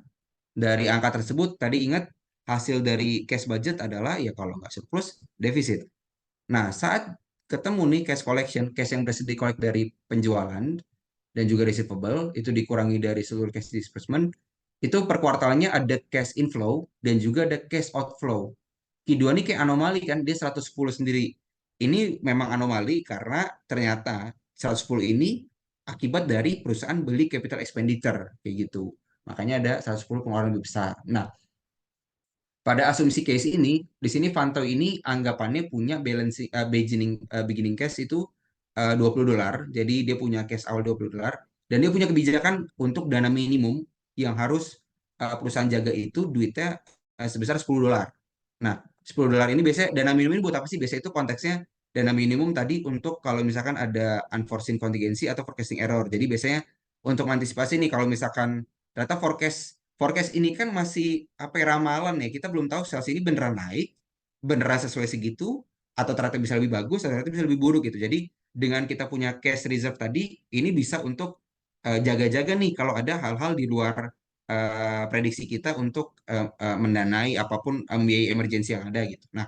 dari angka tersebut, tadi ingat hasil dari cash budget adalah ya kalau nggak surplus, defisit. Nah, saat ketemu nih cash collection, cash yang berhasil dikolek dari penjualan dan juga receivable, itu dikurangi dari seluruh cash disbursement, itu per kuartalnya ada cash inflow dan juga ada cash outflow. Q2 ini kayak anomali kan, dia 110 sendiri. Ini memang anomali karena ternyata 110 ini akibat dari perusahaan beli capital expenditure, kayak gitu. Makanya ada 110 pengeluaran lebih besar. Nah, pada asumsi case ini, di sini Fanto ini anggapannya punya beginning cash itu $20. Jadi dia punya cash awal $20 dan dia punya kebijakan untuk dana minimum yang harus perusahaan jaga itu duitnya sebesar $10. Nah, $10 ini biasanya dana minimum ini buat apa sih? Biasanya itu konteksnya dana minimum tadi untuk kalau misalkan ada unforeseen contingency atau forecasting error. Jadi biasanya untuk mengantisipasi nih kalau misalkan ternyata forecast forecast ini kan masih apa ya, ramalan ya. Kita belum tahu sales ini beneran naik, beneran sesuai segitu, atau ternyata bisa lebih bagus, atau ternyata bisa lebih buruk gitu. Jadi dengan kita punya cash reserve tadi, ini bisa untuk jaga-jaga nih kalau ada hal-hal di luar prediksi kita untuk mendanai apapun biaya emergensi yang ada gitu. Nah,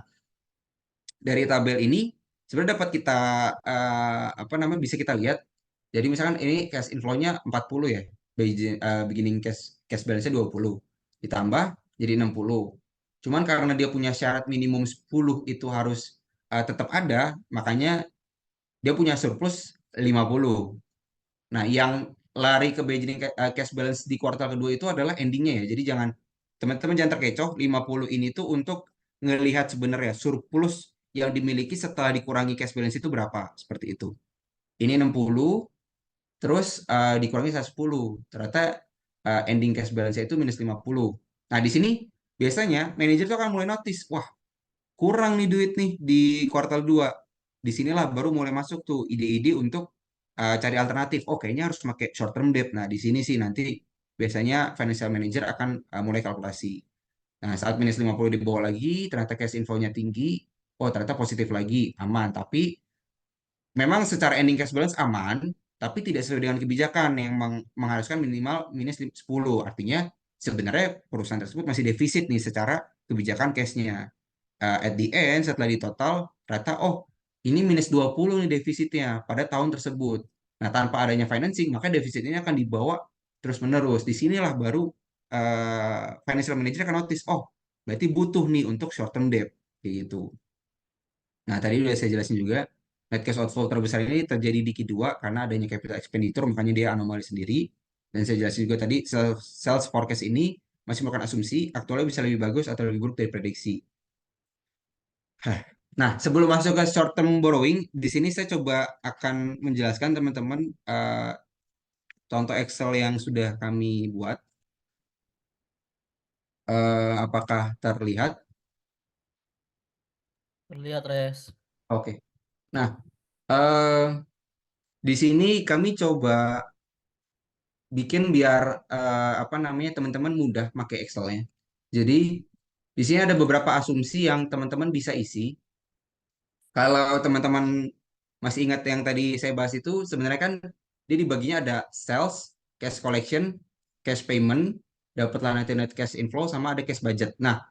dari tabel ini sebenarnya dapat kita apa namanya bisa kita lihat. Jadi misalkan ini cash inflow-nya 40 ya. Beginning cash balance-nya 20. Ditambah jadi 60. Cuman karena dia punya syarat minimum 10 itu harus tetap ada, makanya dia punya surplus 50. Nah, yang lari ke beginning cash balance di kuartal kedua itu adalah endingnya ya. Jadi jangan teman-teman jangan terkecoh 50 ini tuh untuk ngelihat sebenarnya surplus yang dimiliki setelah dikurangi cash balance itu berapa seperti itu. Ini 60 terus dikurangi 110. Ternyata ending cash balance itu minus 50. Nah, di sini biasanya manajer tuh akan mulai notice, wah, kurang nih duit nih di kuartal 2. Disinilah baru mulai masuk tuh ide-ide untuk cari alternatif. Oh, kayaknya harus pakai short term debt. Nah, di sini sih nanti biasanya financial manager akan mulai kalkulasi. Nah, saat minus 50 dibawa lagi, ternyata cash inflow-nya tinggi. Oh, ternyata positif lagi, aman. Tapi memang secara ending cash balance aman, tapi tidak sesuai dengan kebijakan yang mengharuskan minimal minus 10. Artinya sebenarnya perusahaan tersebut masih defisit nih secara kebijakan cash-nya. At the end setelah di total ternyata oh ini minus 20 nih defisitnya pada tahun tersebut. Nah, tanpa adanya financing maka defisit ini akan dibawa terus menerus. Disinilah baru financial manager akan notice oh berarti butuh nih untuk short term debt kayak gitu. Nah, tadi udah saya jelasin juga net cash outflow terbesar ini terjadi di Q2 karena adanya capital expenditure makanya dia anomali sendiri. Dan saya jelasin juga tadi sales forecast ini masih merupakan asumsi aktualnya bisa lebih bagus atau lebih buruk dari prediksi. Hah. Nah, sebelum masuk ke short term borrowing, di sini saya coba akan menjelaskan teman-teman contoh Excel yang sudah kami buat. Apakah terlihat? Terlihat, Res. Oke. Nah, eh, di sini kami coba bikin biar apa namanya teman-teman mudah pakai Excelnya. Jadi di sini ada beberapa asumsi yang teman-teman bisa isi. Kalau teman-teman masih ingat yang tadi saya bahas itu, sebenarnya kan dia dibaginya ada sales, cash collection, cash payment, dapat nanti net cash inflow, sama ada cash budget. Nah,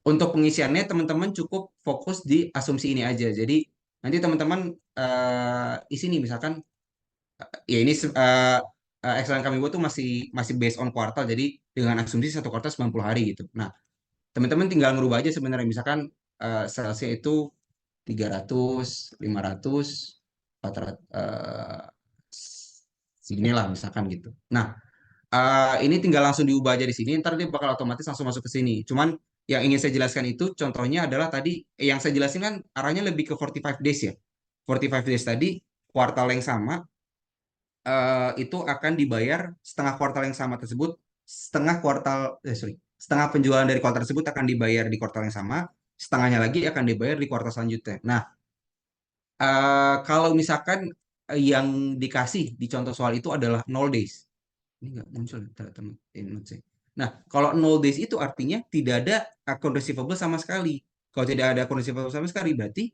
untuk pengisiannya teman-teman cukup fokus di asumsi ini aja. Jadi nanti teman-teman isi nih misalkan, ya ini Excel yang kami buat tuh masih masih based on kuartal, jadi dengan asumsi satu kuartal 90 hari gitu. Nah, teman-teman tinggal ngerubah aja sebenarnya. Misalkan salesnya itu 300, 500, 400, seginilah misalkan gitu. Nah, ini tinggal langsung diubah aja di sini, ntar dia bakal otomatis langsung masuk ke sini. Cuman yang ingin saya jelaskan itu contohnya adalah tadi yang saya jelasin kan arahnya lebih ke 45 days ya. 45 days tadi kuartal yang sama itu akan dibayar setengah kuartal yang sama tersebut, setengah penjualan dari kuartal tersebut akan dibayar di kuartal yang sama, setengahnya lagi akan dibayar di kuartal selanjutnya. Nah, kalau misalkan yang dikasih di contoh soal itu adalah 0 days. Ini nggak muncul teman-teman. Nah, kalau 0 days itu artinya tidak ada account receivable sama sekali. Kalau tidak ada account receivable sama sekali, berarti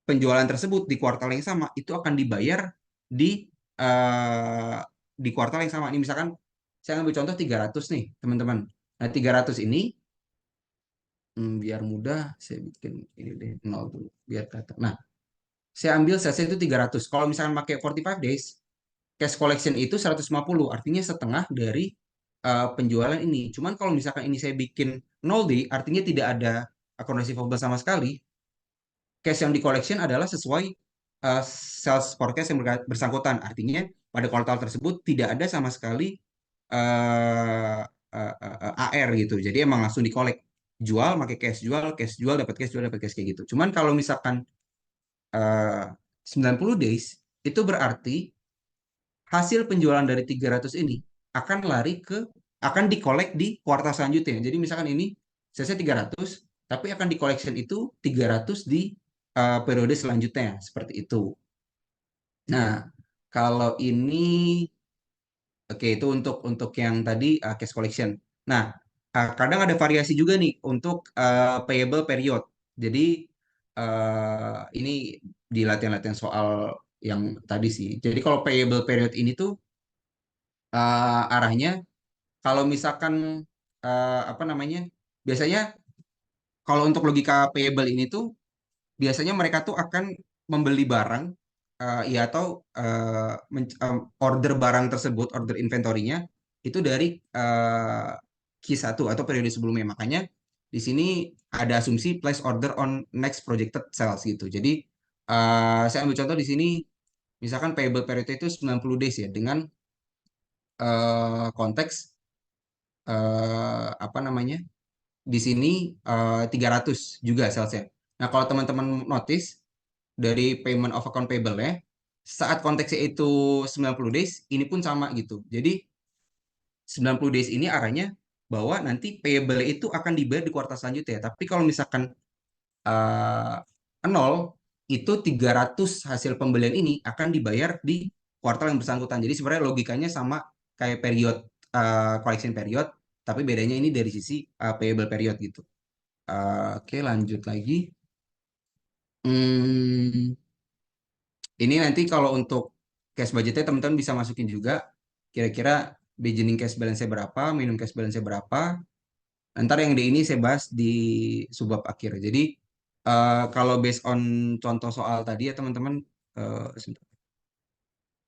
penjualan tersebut di kuartal yang sama itu akan dibayar di eh, di kuartal yang sama. Ini misalkan saya ambil contoh 300 nih, teman-teman. Nah, 300 ini biar mudah saya bikin ini deh 0 dulu biar kata. Nah, saya ambil salesnya itu 300. Kalau misalkan pakai 45 days, cash collection itu 150, artinya setengah dari penjualan ini. Cuman kalau misalkan ini saya bikin 0D, artinya tidak ada account receivable sama sekali. Cash yang di collection adalah sesuai sales forecast yang bersangkutan. Artinya pada kuartal tersebut tidak ada sama sekali uh, AR gitu. Jadi emang langsung di collect. Jual, pakai cash jual, dapat cash jual, dapat cash kayak gitu. Cuman kalau misalkan uh, 90 days, itu berarti hasil penjualan dari 300 ini akan lari ke akan dikolek di kuartal selanjutnya. Jadi misalkan ini saya 300 tapi akan di collection itu 300 di periode selanjutnya seperti itu. Nah, kalau ini oke itu untuk yang tadi cash collection. Nah, kadang ada variasi juga nih untuk payable period. Jadi ini di latihan-latihan soal yang tadi sih. Jadi kalau payable period ini tuh arahnya kalau misalkan apa namanya biasanya kalau untuk logika payable ini tuh biasanya mereka tuh akan membeli barang ya atau order barang tersebut, order inventorinya itu dari Q1 atau periode sebelumnya. Makanya di sini ada asumsi place order on next projected sales gitu. Jadi saya ambil contoh di sini misalkan payable period itu 90 days ya dengan konteks apa namanya? Di sini 300 juga salesnya. Nah, kalau teman-teman notice dari payment of account payable ya, saat konteksnya itu 90 days, ini pun sama gitu. Jadi 90 days ini arahnya bahwa nanti payable itu akan dibayar di kuartal selanjutnya. Tapi kalau misalkan eh, nol, itu 300 hasil pembelian ini akan dibayar di kuartal yang bersangkutan. Jadi sebenarnya logikanya sama kayak period collection period, tapi bedanya ini dari sisi payable period gitu. Oke, lanjut lagi. Hmm, ini nanti kalau untuk cash budgetnya teman-teman bisa masukin juga kira-kira beginning cash balance-nya berapa, minimum cash balance-nya berapa. Ntar yang di ini saya bahas di subbab akhir. Jadi kalau based on contoh soal tadi ya teman-teman, sebentar.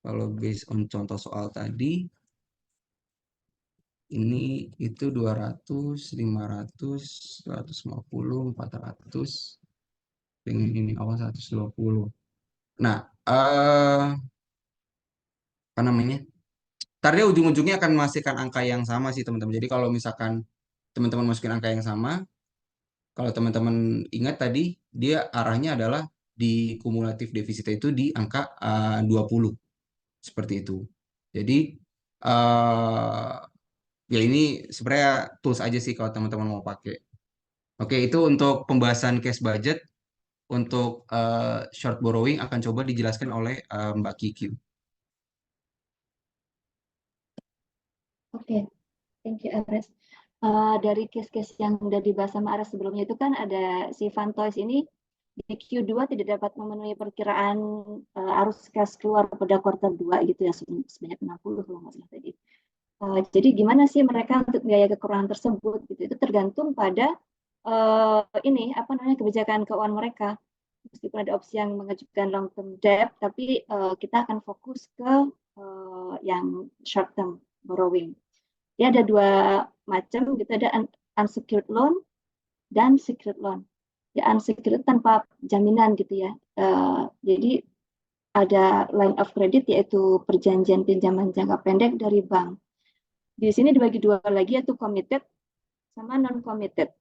Kalau based on contoh soal tadi, ini itu 200, 500, 150, 400, dengan ini awal 120. Nah, apa namanya? Ntar dia ujung-ujungnya akan menghasilkan angka yang sama sih teman-teman. Jadi kalau misalkan teman-teman masukin angka yang sama, kalau teman-teman ingat tadi, dia arahnya adalah di kumulatif defisitnya itu di angka 20. Seperti itu. Jadi, eh ya ini sebenarnya tools aja sih kalau teman-teman mau pakai. Oke, itu untuk pembahasan cash budget. Untuk short borrowing akan coba dijelaskan oleh Mbak Kiki. Oke, thank you, Ares. Dari case-case yang udah dibahas sama Ares sebelumnya itu kan ada si Vantoys ini di Q2 tidak dapat memenuhi perkiraan arus cash keluar pada kuartal 2 gitu ya, sebanyak 60 kalau nggak salah tadi. Jadi gimana sih mereka untuk biaya kekurangan tersebut gitu? Itu tergantung pada ini apa namanya kebijakan keuangan mereka. Meskipun ada opsi yang mengajukan long term debt, tapi kita akan fokus ke yang short term borrowing. Ya ada dua macam gitu, ada unsecured loan dan secured loan. Ya unsecured tanpa jaminan gitu ya. Jadi ada line of credit yaitu perjanjian pinjaman jangka pendek dari bank. Di sini dibagi dua lagi yaitu committed sama non committed.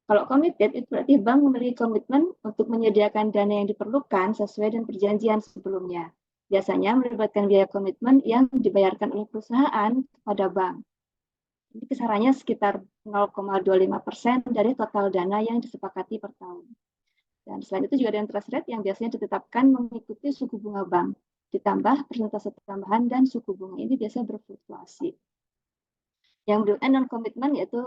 Kalau committed itu berarti bank memiliki komitmen untuk menyediakan dana yang diperlukan sesuai dengan perjanjian sebelumnya. Biasanya melibatkan biaya komitmen yang dibayarkan oleh perusahaan kepada bank. Ini kisarannya sekitar 0,25% dari total dana yang disepakati per tahun. Dan selain itu juga ada interest rate yang biasanya ditetapkan mengikuti suku bunga bank, ditambah persentase tambahan dan suku bunga ini biasanya berfluktuasi. Yang built-in non komitmen yaitu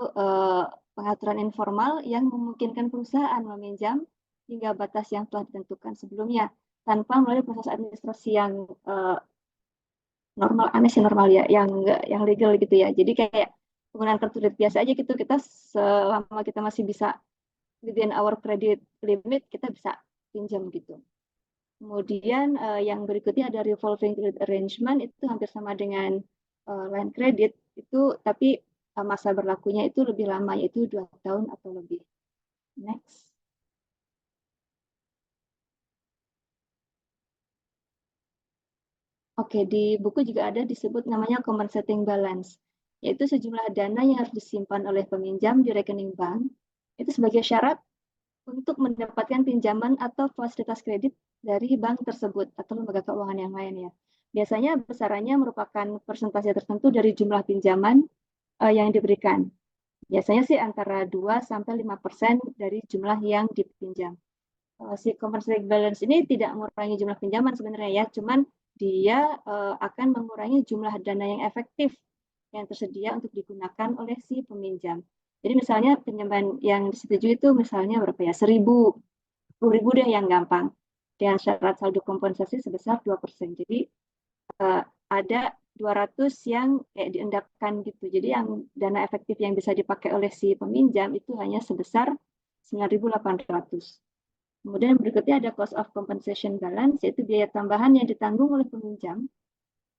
pengaturan informal yang memungkinkan perusahaan meminjam hingga batas yang telah ditentukan sebelumnya tanpa melalui proses administrasi yang normal, aneh sih normal ya, yang legal gitu ya. Jadi kayak penggunaan kartu kredit biasa aja gitu, kita selama kita masih bisa within our credit limit, kita bisa pinjam gitu. Kemudian yang berikutnya ada revolving credit arrangement, itu hampir sama dengan line credit, itu tapi masa berlakunya itu lebih lama, yaitu 2 tahun atau lebih. Next. Oke, di buku juga ada disebut namanya compensating balance, yaitu sejumlah dana yang harus disimpan oleh peminjam di rekening bank, itu sebagai syarat untuk mendapatkan pinjaman atau fasilitas kredit dari bank tersebut atau lembaga keuangan yang lain ya. Biasanya besarannya merupakan persentase tertentu dari jumlah pinjaman yang diberikan. Biasanya sih antara 2 sampai 5% dari jumlah yang dipinjam. Si compensating balance ini tidak mengurangi jumlah pinjaman sebenarnya ya, cuman dia akan mengurangi jumlah dana yang efektif yang tersedia untuk digunakan oleh si peminjam. Jadi misalnya pinjaman yang disetujui itu misalnya berapa ya? 10.000 deh yang gampang. Dengan syarat saldo kompensasi sebesar 2%. Jadi ada 200 yang diendapkan gitu. Jadi yang dana efektif yang bisa dipakai oleh si peminjam itu hanya sebesar 9.800. Kemudian berikutnya ada cost of compensation balance, yaitu biaya tambahan yang ditanggung oleh peminjam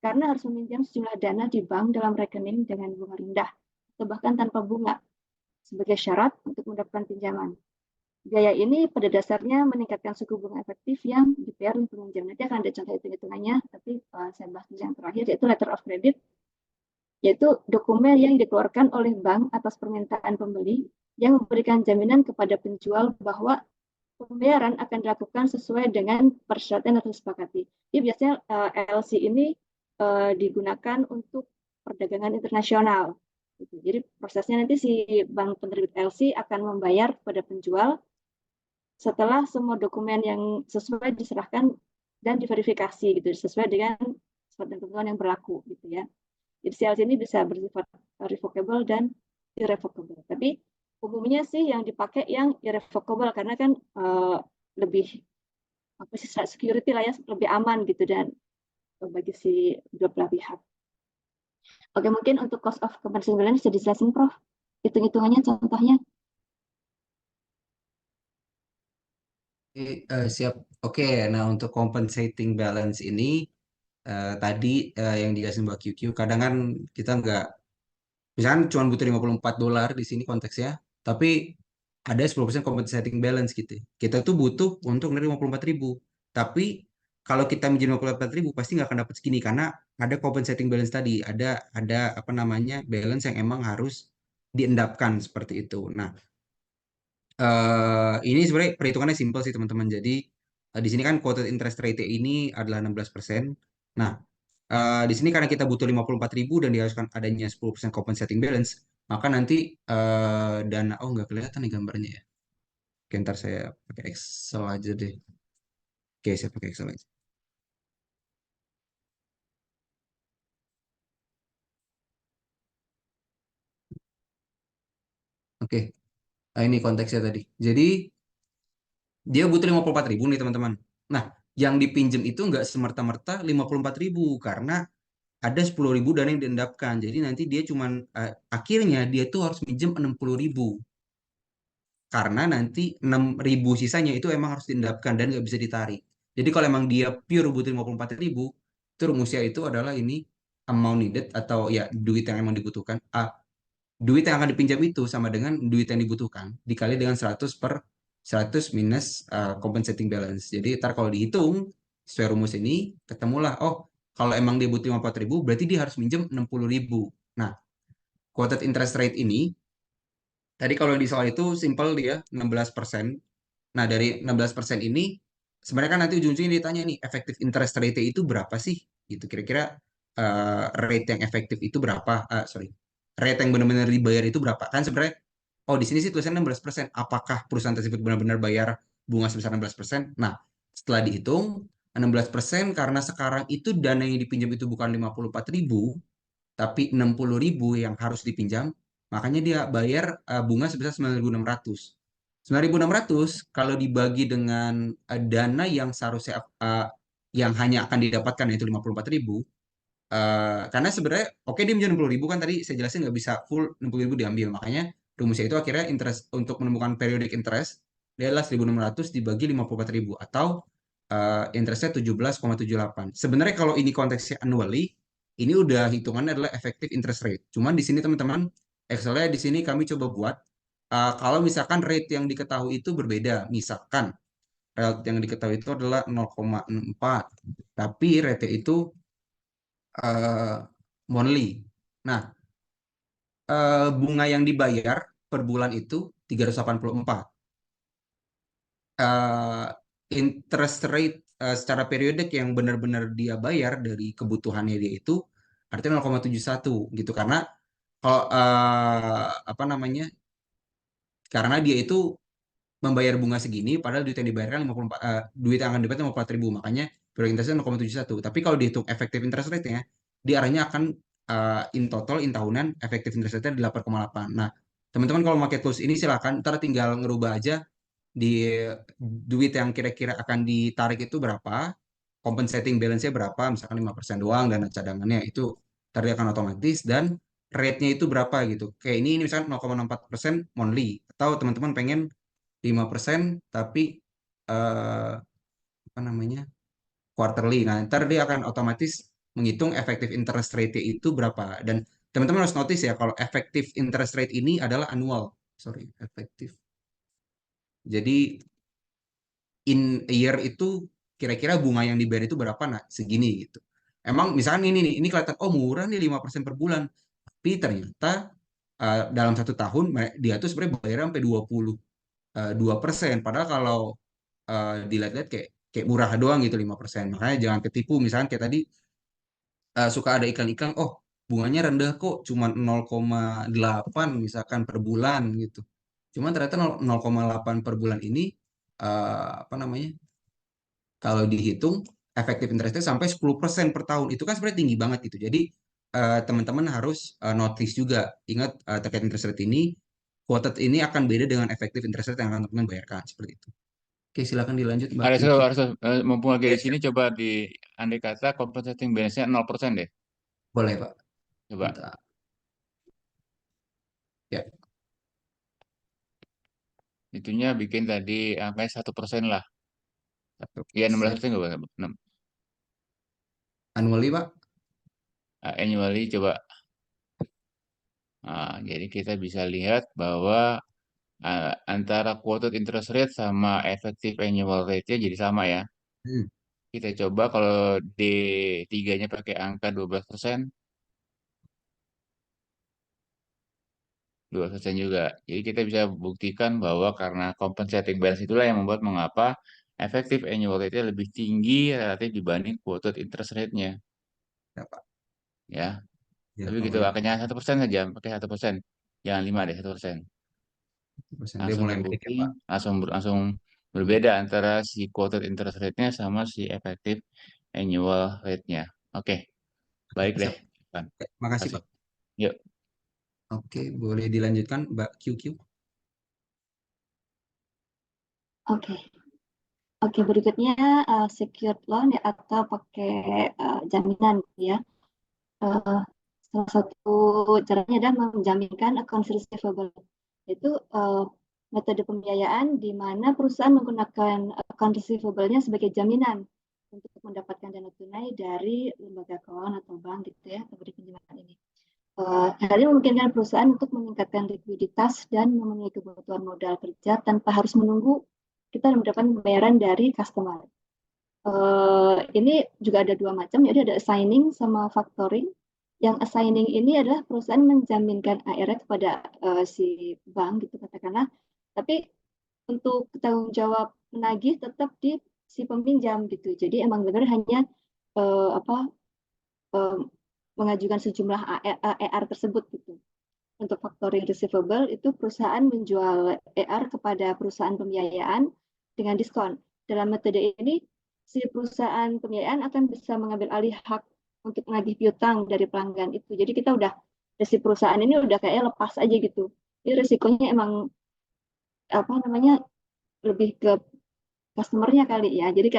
karena harus meminjam sejumlah dana di bank dalam rekening dengan bunga rendah atau bahkan tanpa bunga sebagai syarat untuk mendapatkan pinjaman. Biaya ini pada dasarnya meningkatkan suku bunga efektif yang dibayar oleh peminjam. Nanti akan ada contoh hitung-hitungannya, tapi saya bahas yang terakhir, yaitu letter of credit, yaitu dokumen yang dikeluarkan oleh bank atas permintaan pembeli yang memberikan jaminan kepada penjual bahwa pembayaran akan dilakukan sesuai dengan persyaratan yang disepakati. Jadi biasanya LC ini digunakan untuk perdagangan internasional. Jadi prosesnya nanti si bank penerbit LC akan membayar kepada penjual setelah semua dokumen yang sesuai diserahkan dan diverifikasi gitu, sesuai dengan ketentuan yang berlaku gitu ya. Jadi CLC ini bisa bersifat revocable dan irrevocable. Tapi umumnya sih yang dipakai yang irrevocable karena kan lebih apa sih security lah ya, lebih aman gitu dan bagi si dua belah pihak. Oke, mungkin untuk cost of compensation balance bisa dijelasin Prof. Hitung-hitungannya contohnya. Siap. Oke, nah untuk compensating balance ini tadi yang dijelasin Mbak QQ, kadang kan kita nggak, misalkan cuma butuh $54 di sini konteksnya, tapi ada 10% compensating balance gitu. Kita tuh butuh untuk nerima 54.000. Tapi kalau kita minjem 54.000 pasti nggak akan dapat segini karena ada compensating balance tadi, ada apa namanya balance yang emang harus diendapkan seperti itu. Nah, ini sebenarnya perhitungannya simpel sih teman-teman. Jadi di sini kan quoted interest rate ini adalah 16%. Nah, di sini karena kita butuh 54.000 dan diharuskan adanya 10% compensating balance, maka nanti dana, oh nggak kelihatan nih gambarnya ya. Oke, ntar saya pakai Excel aja deh. Oke, saya pakai Excel aja. Oke, nah, ini konteksnya tadi. Jadi dia butuh 54.000 nih teman-teman. Nah, yang dipinjam itu nggak semerta-merta 54.000 karena ada 10.000 dana yang diendapkan. Jadi nanti dia cuman akhirnya dia tuh harus minjem 60.000 karena nanti 6.000 sisanya itu emang harus diendapkan dan nggak bisa ditarik. Jadi kalau emang dia pure butuh 54.000, itu rumusnya itu adalah ini amount needed atau ya duit yang emang dibutuhkan. Duit yang akan dipinjam itu sama dengan duit yang dibutuhkan dikali dengan 100 per 100 minus compensating balance. Jadi ntar kalau dihitung sesuai rumus ini ketemulah, oh kalau emang dia butuh 54.000 berarti dia harus minjem 60.000. Nah, quoted interest rate ini tadi kalau di soal itu simple dia 16%. Nah, dari 16% ini sebenarnya kan nanti ujung-ujungnya ditanya nih, efektif interest rate itu berapa sih? Gitu kira-kira rate yang efektif itu berapa? Sorry. Rate yang benar-benar dibayar itu berapa? Kan sebenarnya oh di sini sih tulisannya 16%. Apakah perusahaan tersebut benar-benar bayar bunga sebesar 16%? Nah, setelah dihitung 16% karena sekarang itu dana yang dipinjam itu bukan 54.000 tapi 60.000 yang harus dipinjam, makanya dia bayar bunga sebesar 9.600. 9.600 kalau dibagi dengan dana yang seharusnya yang hanya akan didapatkan yaitu 54.000, karena sebenarnya oke dia minjem 60.000 kan tadi saya jelasin nggak bisa full 60.000 diambil, makanya rumusnya itu akhirnya interest untuk menemukan periodic interest dia adalah 1.600 dibagi 54.000 atau interestnya 17,78. Sebenarnya kalau ini konteksnya annually, ini udah hitungannya adalah effective interest rate. Cuman di sini teman-teman, Excelnya di sini kami coba buat kalau misalkan rate yang diketahui itu berbeda, misalkan rate yang diketahui itu adalah 0,4, tapi rate itu eh, monthly. Nah, bunga yang dibayar per bulan itu 384. eh, Interest rate secara periodik yang benar-benar dia bayar dari kebutuhannya dia itu artinya 0,71 gitu karena kalau apa namanya karena dia itu membayar bunga segini padahal duit yang dibayarkan 54 duit yang akan dibayar 54.000 makanya periodic interestnya 0,71 tapi kalau dihitung efektif interest rate-nya dia arahnya akan in total in tahunan efektif interest rate-nya 8,8. Nah teman-teman kalau pakai tools ini silakan ntar tinggal ngerubah aja di duit yang kira-kira akan ditarik itu berapa, compensating balance-nya berapa, misalkan 5% doang, dana cadangannya itu tadi akan otomatis, dan rate-nya itu berapa gitu. Kayak ini misalkan 0,64% monthly, atau teman-teman pengen 5% tapi eh, apa namanya, quarterly. Nah, ntar dia akan otomatis menghitung efektif interest rate itu berapa. Dan teman-teman harus notice ya, kalau efektif interest rate ini adalah annual. Sorry, efektif. Jadi in a year itu kira-kira bunga yang dibayar itu berapa? Nah, segini gitu. Emang misalkan ini nih, ini kelihatan, oh murah nih 5% per bulan. Tapi ternyata dalam 1 tahun dia tuh sebenarnya bayarnya sampai 22%. Padahal kalau dilihat-lihat kayak murah doang gitu 5%. Makanya jangan ketipu. Misalkan kayak tadi suka ada iklan-iklan, oh bunganya rendah kok, cuma 0,8 misalkan per bulan gitu. Cuman ternyata 0,8 per bulan ini apa namanya? Kalau dihitung efektif interestnya sampai 10% per tahun. Itu kan sebenarnya tinggi banget gitu. Jadi teman-teman harus notice juga. Ingat terkait interest rate ini, quoted ini akan beda dengan efektif interest rate yang akan teman-teman bayarkan. Seperti itu. Oke, silakan dilanjut Mbak Ada Kyuki. mumpung lagi di Yes, sini ya. coba di andai kata compensating balance-nya 0% deh. Boleh Pak. Coba Bentar. Ya, itunya bikin tadi angkanya 1% lah. satu Ya 16 persen. persen nggak apa-apa. Annually Pak. Annually coba. Nah, jadi kita bisa lihat bahwa antara quoted interest rate sama effective annual rate-nya jadi sama ya. Hmm, Kita coba kalau D3-nya pakai angka 12%, 12% juga. Jadi kita bisa buktikan bahwa karena compensating balance itulah yang membuat mengapa effective annual rate-nya lebih tinggi relatif dibanding quoted interest rate-nya. ya Pak. Ya, Ya tapi kalau gitu, yang akhirnya 1% saja, pakai 1%. Jangan 5 deh, 1%. 1% dia Langsung mulai naik ya terbukti, Pak. langsung berbeda antara si quoted interest rate-nya sama si effective annual rate-nya. Oke, Oke, baik deh. siap. Kan. Oke, makasih Kasih. Pak. Yuk. Oke, boleh dilanjutkan Mbak QQ. Oke, oke berikutnya secured loan ya atau pakai jaminan ya. Eh, Salah satu caranya adalah menjaminkan accounts receivable. Itu metode pembiayaan di mana perusahaan menggunakan account receivable-nya sebagai jaminan untuk mendapatkan dana tunai dari lembaga keuangan atau bank gitu ya, memberi pinjaman ini. Hal ini memungkinkan perusahaan untuk meningkatkan likuiditas dan memenuhi kebutuhan modal kerja tanpa harus menunggu kita mendapatkan pembayaran dari customer. Ini juga ada dua macam, jadi ada assigning sama factoring. Yang assigning ini adalah perusahaan menjaminkan AR kepada si bank gitu katakanlah, tapi untuk tanggung jawab menagih tetap di si peminjam gitu. Jadi emang benar hanya apa eh, mengajukan sejumlah AR tersebut gitu. Untuk factoring receivable itu perusahaan menjual AR kepada perusahaan pembiayaan dengan diskon. Dalam metode ini, si perusahaan pembiayaan akan bisa mengambil alih hak untuk menagih piutang dari pelanggan itu. Jadi kita udah, si perusahaan ini udah kayak lepas aja gitu. Ini risikonya emang apa namanya lebih ke customernya kali ya. Jadi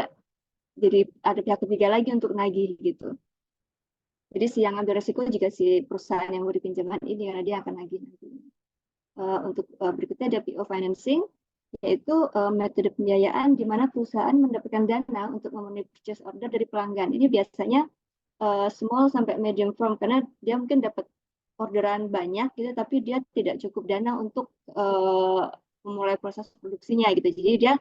ada pihak ketiga lagi untuk nagih gitu. Jadi si yang ambil risiko juga si perusahaan yang mau dipinjaman ini karena dia akan nagih nanti. Untuk berikutnya ada PO financing, yaitu metode pembiayaan di mana perusahaan mendapatkan dana untuk memenuhi purchase order dari pelanggan. Ini biasanya small sampai medium firm karena dia mungkin dapat orderan banyak gitu, tapi dia tidak cukup dana untuk memulai proses produksinya gitu. Jadi dia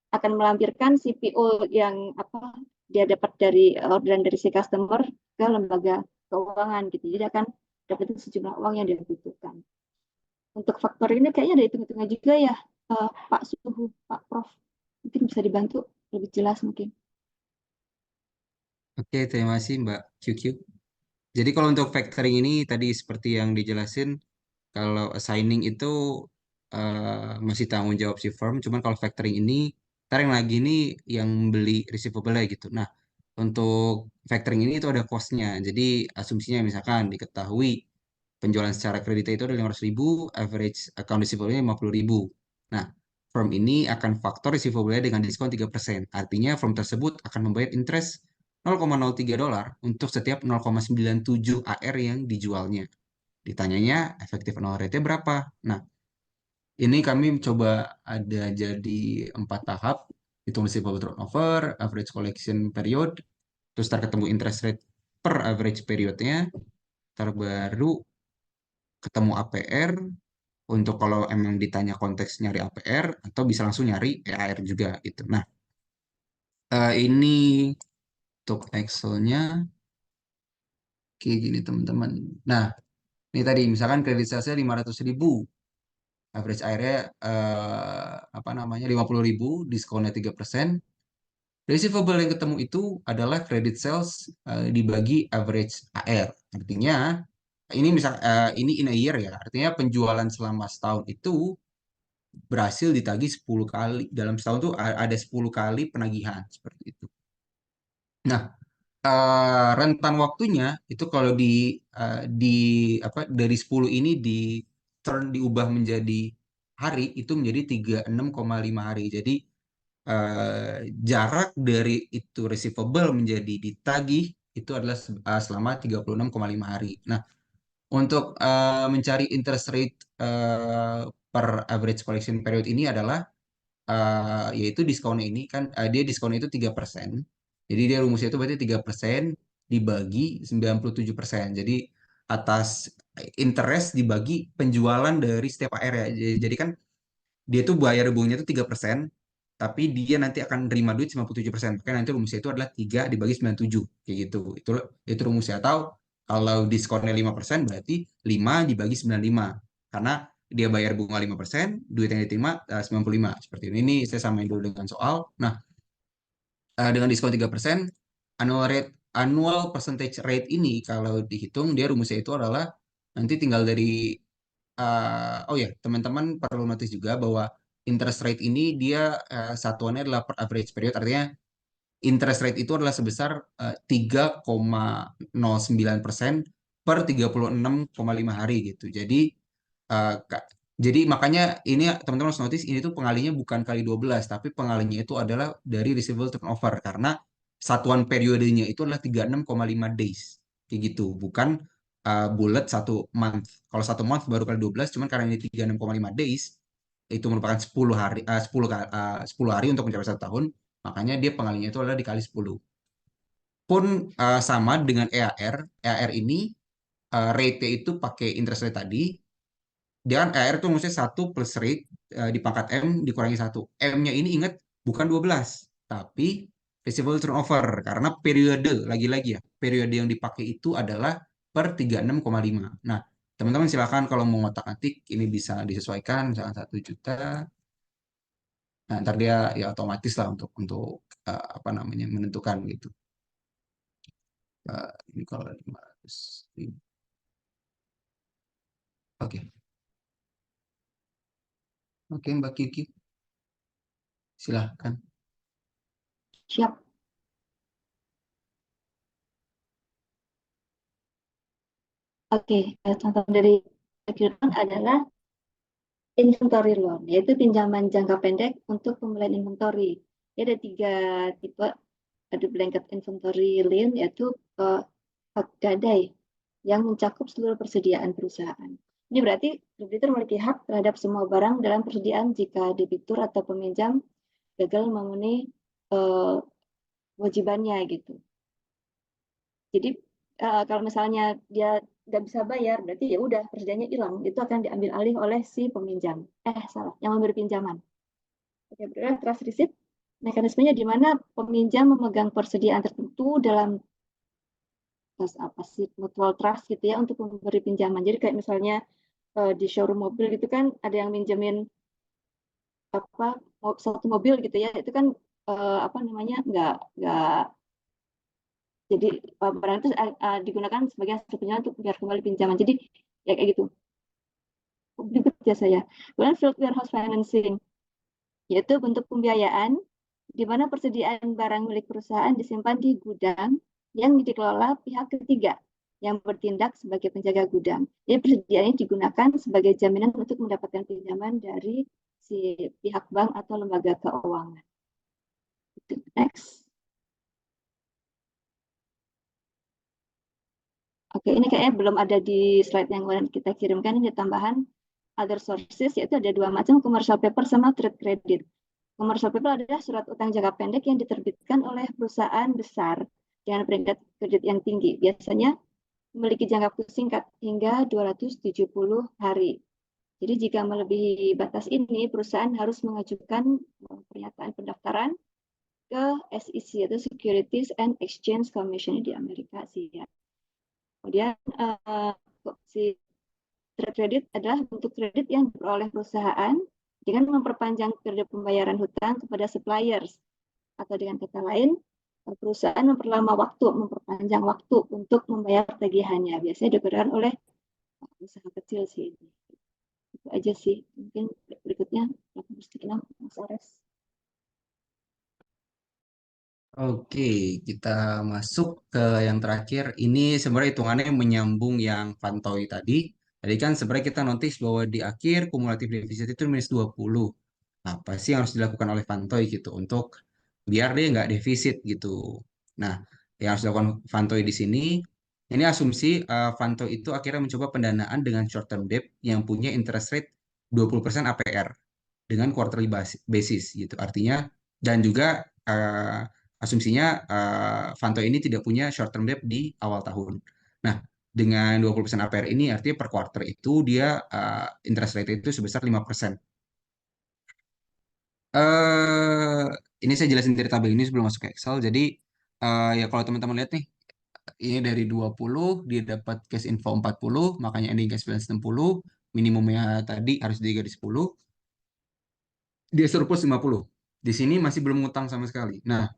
akan melampirkan CPO yang apa dia dapat dari orderan dari si customer ke lembaga keuangan gitu. Jadi dia akan dapat sejumlah uang yang dia butuhkan. Untuk faktor ini kayaknya ada hitung-hitungnya juga ya, Pak Suhu, Pak Prof. Mungkin bisa dibantu lebih jelas mungkin. Oke, terima kasih Mbak QQ. Jadi kalau untuk factoring ini tadi seperti yang dijelasin, kalau assigning itu masih tanggung jawab si firm, cuman kalau factoring ini, ntar yang lagi ini yang beli receivable gitu. Nah, untuk factoring ini itu ada cost-nya. Jadi asumsinya misalkan diketahui penjualan secara kredit itu ada 500.000, average account receivable-nya 50.000. Nah, firm ini akan faktor receivable-nya dengan diskon 3%. Artinya firm tersebut akan membayar interest $0,03 untuk setiap 0,97 AR yang dijualnya. Ditanyanya efektif annual rate-nya berapa? Nah, ini kami coba ada jadi 4 tahap. hitung receivable turnover, average collection period, terus ntar ketemu interest rate per average periodnya, terbaru ketemu APR, untuk kalau emang ditanya konteks nyari APR, atau bisa langsung nyari EAR juga gitu. Nah, ini untuk Excel-nya kayak gini teman-teman. Nah, ini tadi misalkan kredit salesnya 500.000, average airnya apa namanya 50.000, diskonnya 3%. Receivable yang ketemu itu adalah credit sales dibagi average AR. Artinya ini in a year ya. Artinya penjualan selama setahun itu berhasil ditagih 10 kali. Dalam setahun tuh ada 10 kali penagihan seperti itu. Nah, rentan waktunya itu kalau di apa dari 10 ini diubah menjadi hari itu menjadi 36,5 hari. Jadi jarak dari itu receivable menjadi ditagih itu adalah selama 36,5 hari. Nah, untuk mencari interest rate per average collection period ini adalah yaitu diskonnya ini kan dia diskonnya itu 3%. Jadi dia rumusnya itu berarti 3% dibagi 97%. Jadi atas interest dibagi penjualan dari setiap AR ya. Jadi kan dia tuh bayar bunganya itu 3%, tapi dia nanti akan nerima duit 97%. Makanya nanti rumusnya itu adalah 3 dibagi 97 kayak gitu. Itu rumusnya. Atau kalau diskonnya 5% berarti 5 dibagi 95. Karena dia bayar bunga 5%, duit yang diterima 95. Seperti ini. Ini saya samain dulu dengan soal. Nah, dengan diskon 3%, annual percentage rate ini kalau dihitung dia rumusnya itu adalah nanti tinggal dari oh ya, teman-teman perlu notice juga bahwa interest rate ini dia satuannya adalah per average period, artinya interest rate itu adalah sebesar 3,09% per 36,5 hari gitu. Eh, ka- jadi makanya ini teman-teman harus notice ini tuh pengalinya bukan kali 12, tapi pengalinya itu adalah dari receivable turnover karena satuan periodenya itu adalah 36,5 days. Kayak gitu, bukan bulat satu month. Kalau satu month baru kali 12, cuman karena ini 36,5 days itu merupakan 10 hari 10 hari untuk mencapai satu tahun, makanya dia pengalinya itu adalah dikali 10. Pun sama dengan EAR. EAR ini rate-nya itu pakai interest rate tadi, dia kan R itu maksudnya satu plus rate di pangkat M dikurangi satu. M-nya ini ingat bukan 12, tapi receivable turnover. Karena periode, lagi-lagi ya, periode yang dipakai itu adalah per 36,5. Nah, teman-teman silakan kalau mau ngotak-atik, ini bisa disesuaikan, misalkan 1 juta. Nah, ntar dia ya otomatis lah untuk apa namanya, menentukan gitu. Ini kalau 500 ribu. Oke, oke Mbak Kiki, silahkan. Siap. Oke, contoh dari secured adalah inventory loan, yaitu pinjaman jangka pendek untuk pemulihan inventory. Dia ada 3 tipe. Ada blanket inventory loan, yaitu gadai yang mencakup seluruh persediaan perusahaan. Ini berarti kreditur memiliki hak terhadap semua barang dalam persediaan jika debitur atau peminjam gagal memenuhi kewajibannya gitu. Jadi kalau misalnya dia nggak bisa bayar, berarti ya udah persediaannya hilang. Itu akan diambil alih oleh si peminjam. Salah, yang memberi pinjaman. Oke, berarti trust receipt mekanismenya di mana peminjam memegang persediaan tertentu dalam apa sih mutual trust gitu ya untuk memberi pinjaman. Jadi kayak misalnya di showroom mobil gitu kan ada yang minjemin apa satu mobil gitu ya itu kan apa namanya nggak jadi barang itu digunakan sebagai hasil pinjaman untuk biar kembali pinjaman. Jadi ya kayak gitu. Berikut ya saya. Kemudian field warehouse financing yaitu bentuk pembiayaan di mana persediaan barang milik perusahaan disimpan di gudang yang dikelola pihak ketiga yang bertindak sebagai penjaga gudang. Jadi persediaan ini digunakan sebagai jaminan untuk mendapatkan pinjaman dari si pihak bank atau lembaga keuangan. Next. Oke, ini kayaknya belum ada di slide yang kita kirimkan. Ini tambahan other sources, yaitu ada 2 macam, commercial paper sama trade credit. Commercial paper adalah surat utang jangka pendek yang diterbitkan oleh perusahaan besar dengan peringkat kredit yang tinggi. Biasanya memiliki jangka waktu singkat hingga 270 hari. Jadi jika melebihi batas ini, perusahaan harus mengajukan pernyataan pendaftaran ke SEC, yaitu Securities and Exchange Commission di Amerika Serikat. Kemudian si trade credit adalah bentuk kredit yang diperoleh perusahaan dengan memperpanjang periode pembayaran hutang kepada suppliers, atau dengan kata lain, perusahaan memperpanjang waktu untuk membayar tagihannya. Biasanya dikerjakan oleh usaha kecil sih. Itu aja sih. Mungkin berikutnya, Mas Ares. Oke, kita masuk ke yang terakhir. Ini sebenarnya hitungannya menyambung yang Fantoi tadi. Tadi kan sebenarnya kita notice bahwa di akhir kumulatif defisit itu minus 20. Apa sih yang harus dilakukan oleh Fantoi gitu untuk biar dia nggak defisit gitu. Nah, yang harus dilakukan Fantoi di sini, ini asumsi Fantoi itu akhirnya mencoba pendanaan dengan short term debt yang punya interest rate 20% APR dengan quarterly basis gitu. Artinya dan juga asumsinya Fanto ini tidak punya short term debt di awal tahun. Nah, dengan 20% APR ini artinya per quarter itu dia interest rate itu sebesar 5%. Eh ini saya jelasin dari tabel ini sebelum masuk ke Excel. Jadi ya kalau teman-teman lihat nih, ini dari 20 dia dapat cash inflow 40, makanya ending cash balance 60, minimumnya tadi harus digaris 10, dia surplus 50. Di sini masih belum ngutang sama sekali. Nah,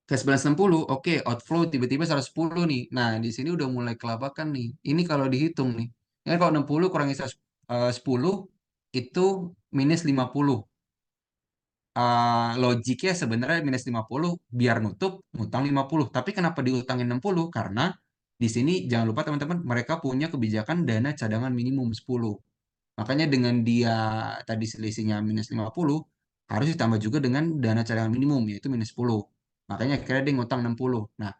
cash balance 60, oke, outflow tiba-tiba 110 nih. Nah, di sini udah mulai kelabakan nih. Ini kalau dihitung nih. Ya, kalau 60 kurangi 10 itu minus 50. Logiknya sebenarnya minus 50 biar nutup ngutang 50. Tapi kenapa diutangin 60? Karena di sini jangan lupa teman-teman mereka punya kebijakan dana cadangan minimum 10. Makanya dengan dia tadi selisihnya minus 50 harus ditambah juga dengan dana cadangan minimum yaitu minus 10. Makanya akhirnya dia ngutang 60. Nah,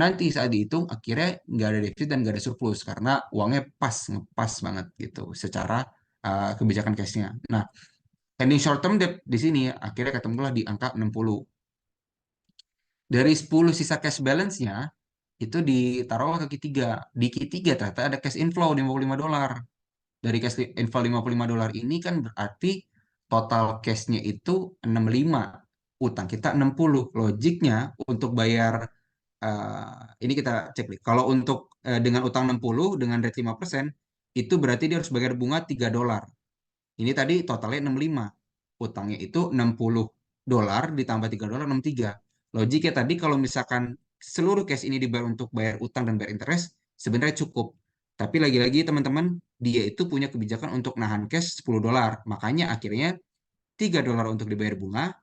nanti saat dihitung akhirnya nggak ada defisit dan nggak ada surplus karena uangnya pas ngepas banget gitu secara kebijakan cashnya. Nah, ending short term debt di sini akhirnya ketemulah di angka 60. Dari 10 sisa cash balance-nya itu ditaruh ke Q3. Di Q3 ternyata ada cash inflow $55. Dari cash inflow $55 ini kan berarti total cash-nya itu 65. Utang kita 60. Logiknya untuk bayar ini kita cek nih. Kalau untuk dengan utang 60 dengan rate 5%, itu berarti dia harus bayar bunga $3. Ini tadi totalnya 65. Utangnya itu $60 ditambah $3, 63. Logiknya tadi kalau misalkan seluruh cash ini dibayar untuk bayar utang dan bayar interest, sebenarnya cukup. Tapi lagi-lagi teman-teman, dia itu punya kebijakan untuk nahan cash $10. Makanya akhirnya $3 untuk dibayar bunga,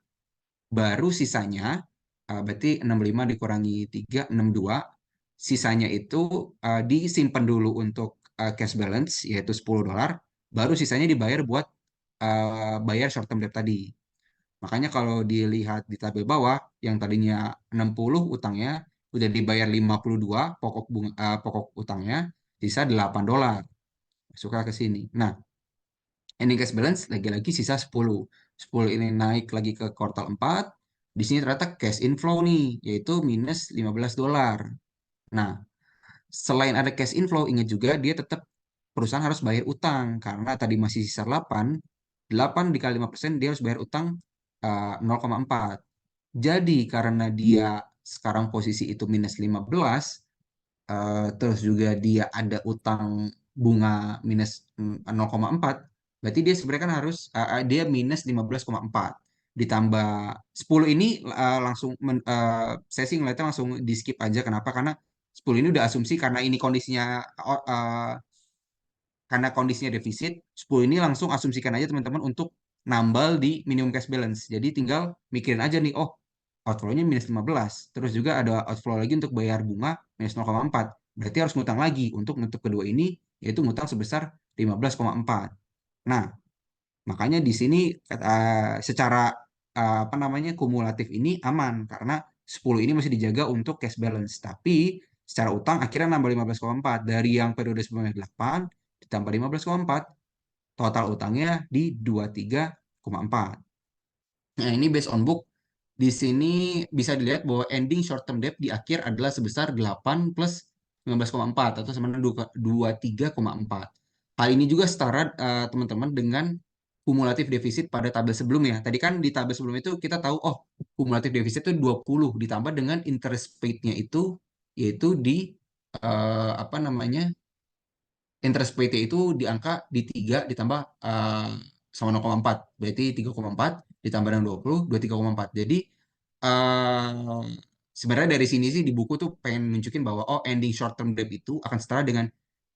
baru sisanya berarti 65 dikurangi 3, 62. Sisanya itu disimpan dulu untuk cash balance yaitu $10, baru sisanya dibayar buat bayar short term debt tadi. Makanya kalau dilihat di tabel bawah yang tadinya 60 utangnya udah dibayar 52 pokok utangnya, sisa $8. Suka ke sini. Nah, ending cash balance lagi-lagi sisa 10. 10 ini naik lagi ke kuartal 4. Di sini ternyata cash inflow nih, yaitu minus $15. Nah, selain ada cash inflow, ingat juga dia tetap perusahaan harus bayar utang. Karena tadi masih sisa 8. 8 dikali 5% dia harus bayar utang 0,4. Jadi karena dia sekarang posisi itu minus 15, terus juga dia ada utang bunga minus 0,4, berarti dia sebenarnya kan harus dia minus 15,4 ditambah 10 ini langsung saya sih ngeliatnya langsung di skip aja. Kenapa? Karena 10 ini udah asumsi karena ini kondisinya karena kondisinya defisit, 10 ini langsung asumsikan aja teman-teman untuk nambal di minimum cash balance. Jadi tinggal mikirin aja nih, oh outflow-nya minus 15. Terus juga ada outflow lagi untuk bayar bunga minus 0,4. Berarti harus ngutang lagi untuk nutup kedua ini, yaitu ngutang sebesar 15,4. Nah, makanya di sini secara apa namanya kumulatif ini aman karena 10 ini masih dijaga untuk cash balance. Tapi secara utang akhirnya nambah 15,4 dari yang periode sebelumnya 8 ditambah 15,4 total utangnya di 23,4. Nah, ini based on book. Di sini bisa dilihat bahwa ending short term debt di akhir adalah sebesar 8 plus 19,4 atau sama dengan 23,4. Hal ini juga setara teman-teman dengan kumulatif defisit pada tabel sebelumnya. Tadi kan di tabel sebelum itu kita tahu oh kumulatif defisit itu 20 ditambah dengan interest paid-nya itu yaitu di apa namanya interest PT itu di angka di 3 ditambah sama 0,4. Berarti 3,4 ditambah dengan 20, 23,4. Jadi eh, sebenarnya dari sini sih di buku tuh pengen nunjukin bahwa oh ending short term debt itu akan setara dengan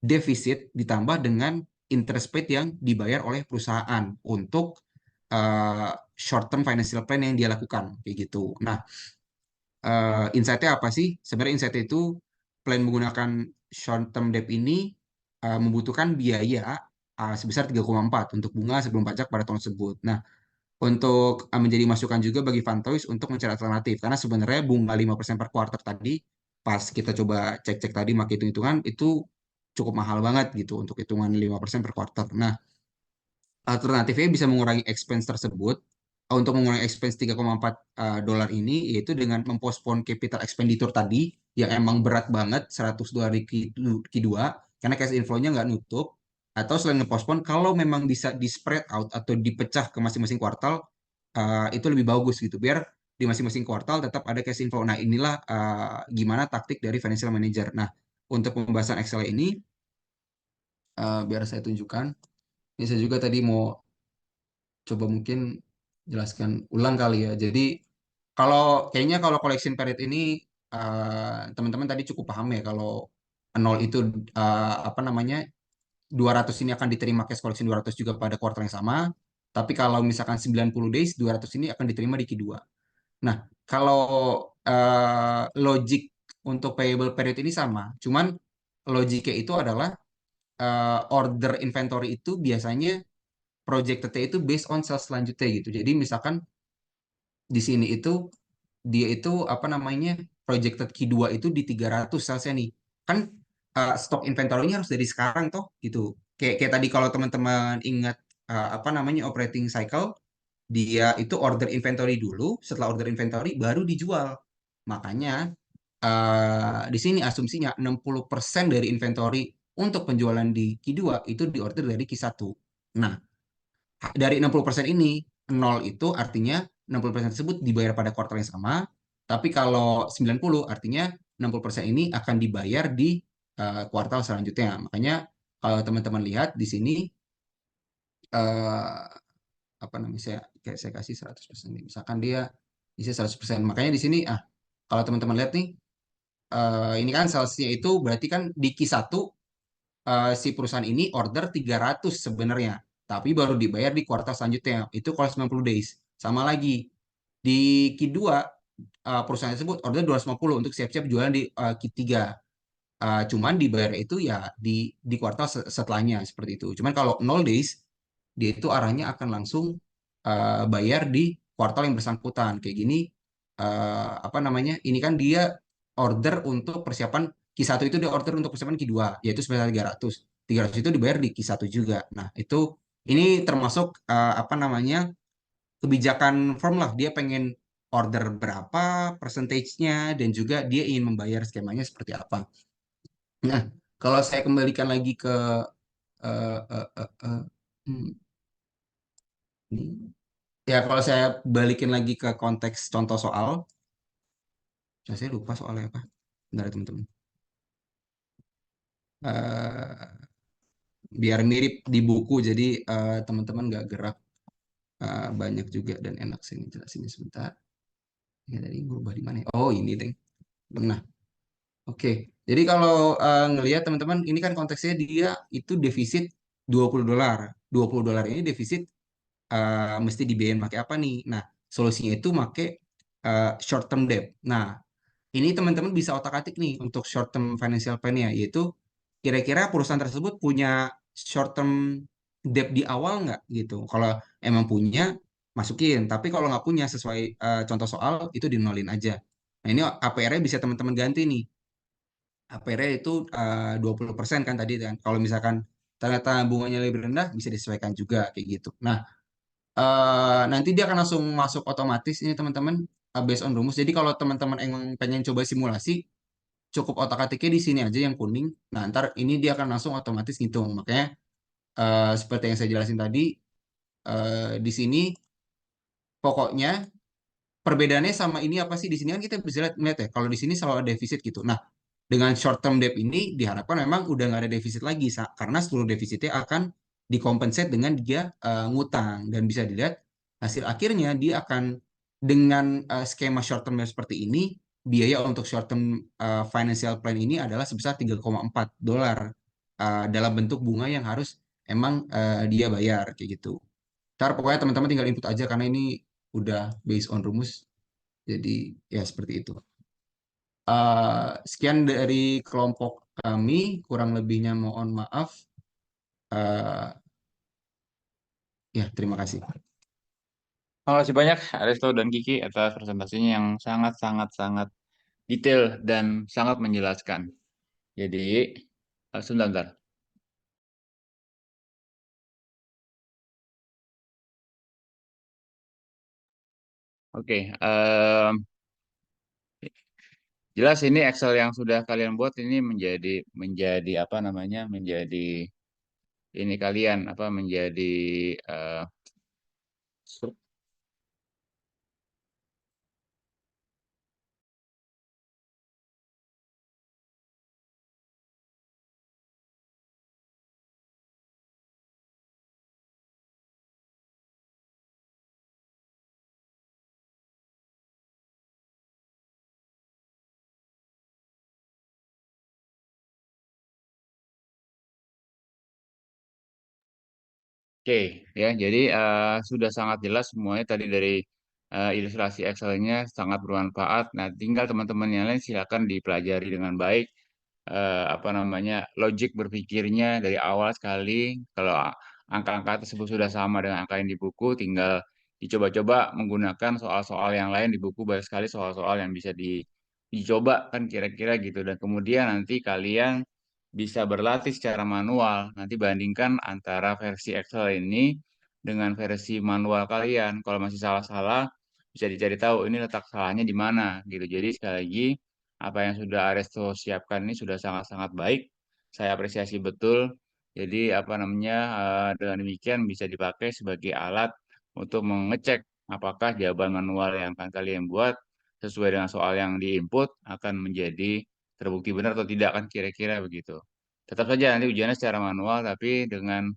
defisit ditambah dengan interest paid yang dibayar oleh perusahaan untuk short term financial plan yang dia lakukan kayak gitu. Nah, insight-nya apa sih? Sebenarnya insight itu plan menggunakan short term debt ini membutuhkan biaya sebesar 3,4 untuk bunga sebelum pajak pada tahun tersebut. Nah, untuk menjadi masukan juga bagi Fantois untuk mencari alternatif karena sebenarnya bunga 5% per kuartal tadi pas kita coba cek-cek tadi pakai hitung-hitungan itu cukup mahal banget gitu untuk hitungan 5% per kuartal. Nah, alternatifnya bisa mengurangi expense tersebut. Untuk mengurangi expense 3,4 dolar ini yaitu dengan mempospon capital expenditure tadi yang emang berat banget 100 dolar di Q2 karena cash inflow-nya nggak nutup atau selain ngepospon kalau memang bisa di spread out atau dipecah ke masing-masing kuartal itu lebih bagus gitu biar di masing-masing kuartal tetap ada cash inflow. Nah, inilah gimana taktik dari financial manager. Nah, untuk pembahasan Excel ini biar saya tunjukkan. Ini saya juga tadi mau coba mungkin jelaskan ulang kali ya. Jadi kayaknya kalau collection period ini teman-teman tadi cukup paham ya kalau nol itu apa namanya 200 ini akan diterima cash collection 200 juga pada kuartal yang sama. Tapi kalau misalkan 90 days 200 ini akan diterima di Q2. Nah, kalau logic untuk payable period ini sama, cuman logiknya itu adalah order inventory itu biasanya projected itu based on sales selanjutnya gitu. Jadi misalkan di sini itu dia itu apa namanya projected Q2 itu di 300 salesnya nih. Kan stok inventory-nya harus dari sekarang toh gitu. Kayak tadi kalau teman-teman ingat apa namanya operating cycle dia itu order inventory dulu, setelah order inventory baru dijual. Makanya di sini asumsinya 60% dari inventory untuk penjualan di Q2 itu diorder dari Q1. Nah, dari 60% ini, nol itu artinya 60% tersebut dibayar pada kuartal yang sama, tapi kalau 90 artinya 60% ini akan dibayar di kuartal selanjutnya. Makanya kalau teman-teman lihat di sini eh, apa namanya saya kasih 100% nih. Misalkan dia isi 100%. Makanya di sini kalau teman-teman lihat nih ini kan salesnya itu berarti kan di Q1 si perusahaan ini order 300 sebenarnya, tapi baru dibayar di kuartal selanjutnya. Itu kalau 90 days. Sama lagi, di Q2 perusahaan tersebut order 250 untuk siap-siap jualan di Q3. Cuman dibayar itu ya di kuartal setelahnya seperti itu. Cuman kalau 0 days, dia itu arahnya akan langsung bayar di kuartal yang bersangkutan. Kayak gini, apa namanya? Ini kan dia order untuk persiapan Q1 itu dia order untuk persiapan Q2, yaitu sebesar 300. 300 itu dibayar di Q1 juga. Nah, ini termasuk apa namanya? Kebijakan firm lah. Dia pengen order berapa, percentage-nya, dan juga dia ingin membayar skemanya seperti apa. Nah, kalau saya kembalikan lagi ke eh, eh, eh, eh, hmm, ini. Ya, kalau saya balikin lagi ke konteks contoh soal, saya lupa soalnya apa. Bentar ya, teman-teman. Eh, biar mirip di buku, jadi teman-teman nggak gerak banyak juga dan enak sih jelasinnya sebentar. Ya, tadi berubah di mana ya? Oh, ini deh. Nah, oke. Jadi kalau ngelihat teman-teman, ini kan konteksnya dia itu defisit 20 dolar. 20 dolar ini defisit mesti dibiayain pakai apa nih? Nah, solusinya itu pakai short term debt. Nah, ini teman-teman bisa otak-atik nih untuk short term financial plan-nya, yaitu kira-kira perusahaan tersebut punya short term debt di awal nggak gitu. Kalau emang punya, masukin. Tapi kalau nggak punya sesuai contoh soal, itu dinolin aja. Nah, ini APR-nya bisa teman-teman ganti nih. APR-nya itu 20% kan tadi kan. Kalau misalkan ternyata bunganya lebih rendah, bisa disesuaikan juga kayak gitu. Nah, Nanti dia akan langsung masuk otomatis ini teman-teman, based on rumus. Jadi kalau teman-teman emang pengen coba simulasi, cukup otak-atiknya di sini aja yang kuning. Nah, ntar ini dia akan langsung otomatis ngitung. Makanya seperti yang saya jelasin tadi, di sini pokoknya perbedaannya sama ini apa sih? Di sini kan kita bisa lihat ya, kalau di sini selalu ada defisit gitu. Nah, dengan short term debt ini diharapkan memang udah nggak ada defisit lagi, karena seluruh defisitnya akan dikompensate dengan dia ngutang, dan bisa dilihat hasil akhirnya dia akan dengan skema short term debt seperti ini, biaya untuk short term financial plan ini adalah sebesar 3,4 dolar dalam bentuk bunga yang harus emang dia bayar kayak gitu. Ntar pokoknya teman-teman tinggal input aja karena ini udah based on rumus. Jadi ya seperti itu. Sekian dari kelompok kami, kurang lebihnya mohon maaf. Eh, ya, terima kasih. Terima kasih banyak Resto dan Kiki atas presentasinya yang sangat detail dan sangat menjelaskan. Jadi, sebentar. Oke, jelas ini Excel yang sudah kalian buat ini menjadi apa namanya? Menjadi ini kalian apa menjadi eh, Oke, ya. Jadi sudah sangat jelas semuanya tadi dari ilustrasi Excel-nya sangat bermanfaat. Nah, tinggal teman-teman yang lain silakan dipelajari dengan baik apa namanya logik berpikirnya dari awal sekali. Kalau angka-angka tersebut sudah sama dengan angka yang di buku, tinggal dicoba-coba menggunakan soal-soal yang lain di buku. Banyak sekali soal-soal yang bisa dicoba kan kira-kira gitu. Dan kemudian nanti kalian bisa berlatih secara manual. Nanti bandingkan antara versi Excel ini dengan versi manual kalian. Kalau masih salah-salah, bisa dicari tahu ini letak salahnya di mana gitu. Jadi sekali lagi apa yang sudah Aresto siapkan ini sudah sangat-sangat baik. Saya apresiasi betul. Jadi apa namanya dengan demikian bisa dipakai sebagai alat untuk mengecek apakah jawaban manual yang akan kalian buat sesuai dengan soal yang diinput akan menjadi terbukti benar atau tidak kan kira-kira begitu. Tetap saja nanti ujiannya secara manual tapi dengan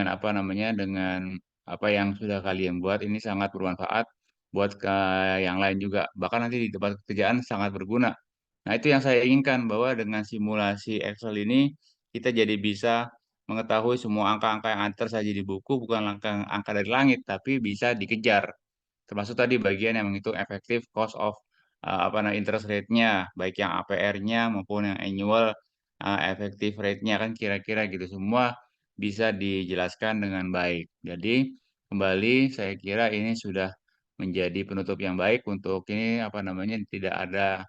apa namanya dengan apa yang sudah kalian buat ini sangat bermanfaat buat ke yang lain juga. Bahkan nanti di tempat kerjaan sangat berguna. Nah, itu yang saya inginkan bahwa dengan simulasi Excel ini kita jadi bisa mengetahui semua angka-angka yang ada saja di buku bukan angka dari langit tapi bisa dikejar. Termasuk tadi bagian yang menghitung efektif cost of apa namanya interest rate-nya, baik yang APR-nya maupun yang annual effective rate-nya kan kira-kira gitu semua bisa dijelaskan dengan baik. Jadi kembali saya kira ini sudah menjadi penutup yang baik untuk ini apa namanya tidak ada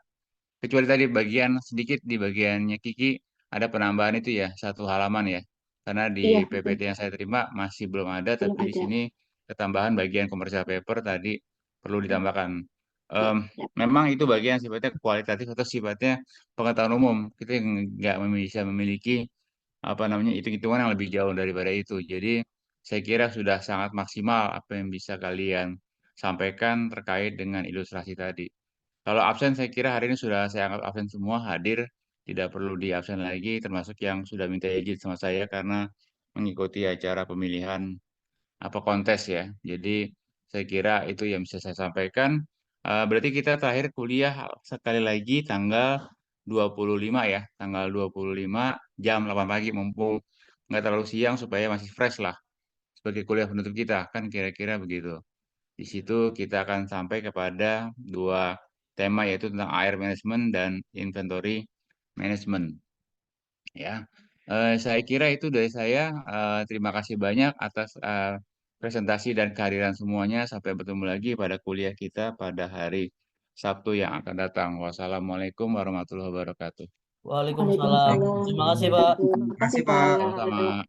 kecuali tadi bagian sedikit di bagiannya Kiki ada penambahan itu ya satu halaman ya. Karena di Iya, betul. PPT yang saya terima masih belum ada Belum tapi di ada. sini ketambahan bagian commercial paper tadi perlu Ya, ditambahkan. ya, Em, ya. Memang itu bagian sifatnya kualitatif atau sifatnya pengetahuan umum. Kita nggak bisa memiliki apa namanya hitung-hitungan yang lebih jauh daripada itu. Jadi saya kira sudah sangat maksimal apa yang bisa kalian sampaikan terkait dengan ilustrasi tadi. Kalau absen saya kira hari ini sudah saya anggap absen semua hadir, tidak perlu di absen lagi termasuk yang sudah minta izin sama saya karena mengikuti acara pemilihan apa kontes ya. Jadi saya kira itu yang bisa saya sampaikan. Berarti kita terakhir kuliah sekali lagi tanggal 25 ya, tanggal 25 jam 8 pagi mumpung nggak terlalu siang supaya masih fresh lah sebagai kuliah penutup kita kan kira-kira begitu. Di situ kita akan sampai kepada dua tema yaitu tentang air management dan inventory management. Ya, saya kira itu dari saya. Terima kasih banyak atas presentasi dan kehadiran semuanya. Sampai bertemu lagi pada kuliah kita pada hari Sabtu yang akan datang. Wassalamualaikum warahmatullahi wabarakatuh. Waalaikumsalam. Waalaikumsalam Terima kasih, Pak. warahmatullahi wabarakatuh. Terima Makasih, kasih, Pak. Pak. Sama-sama.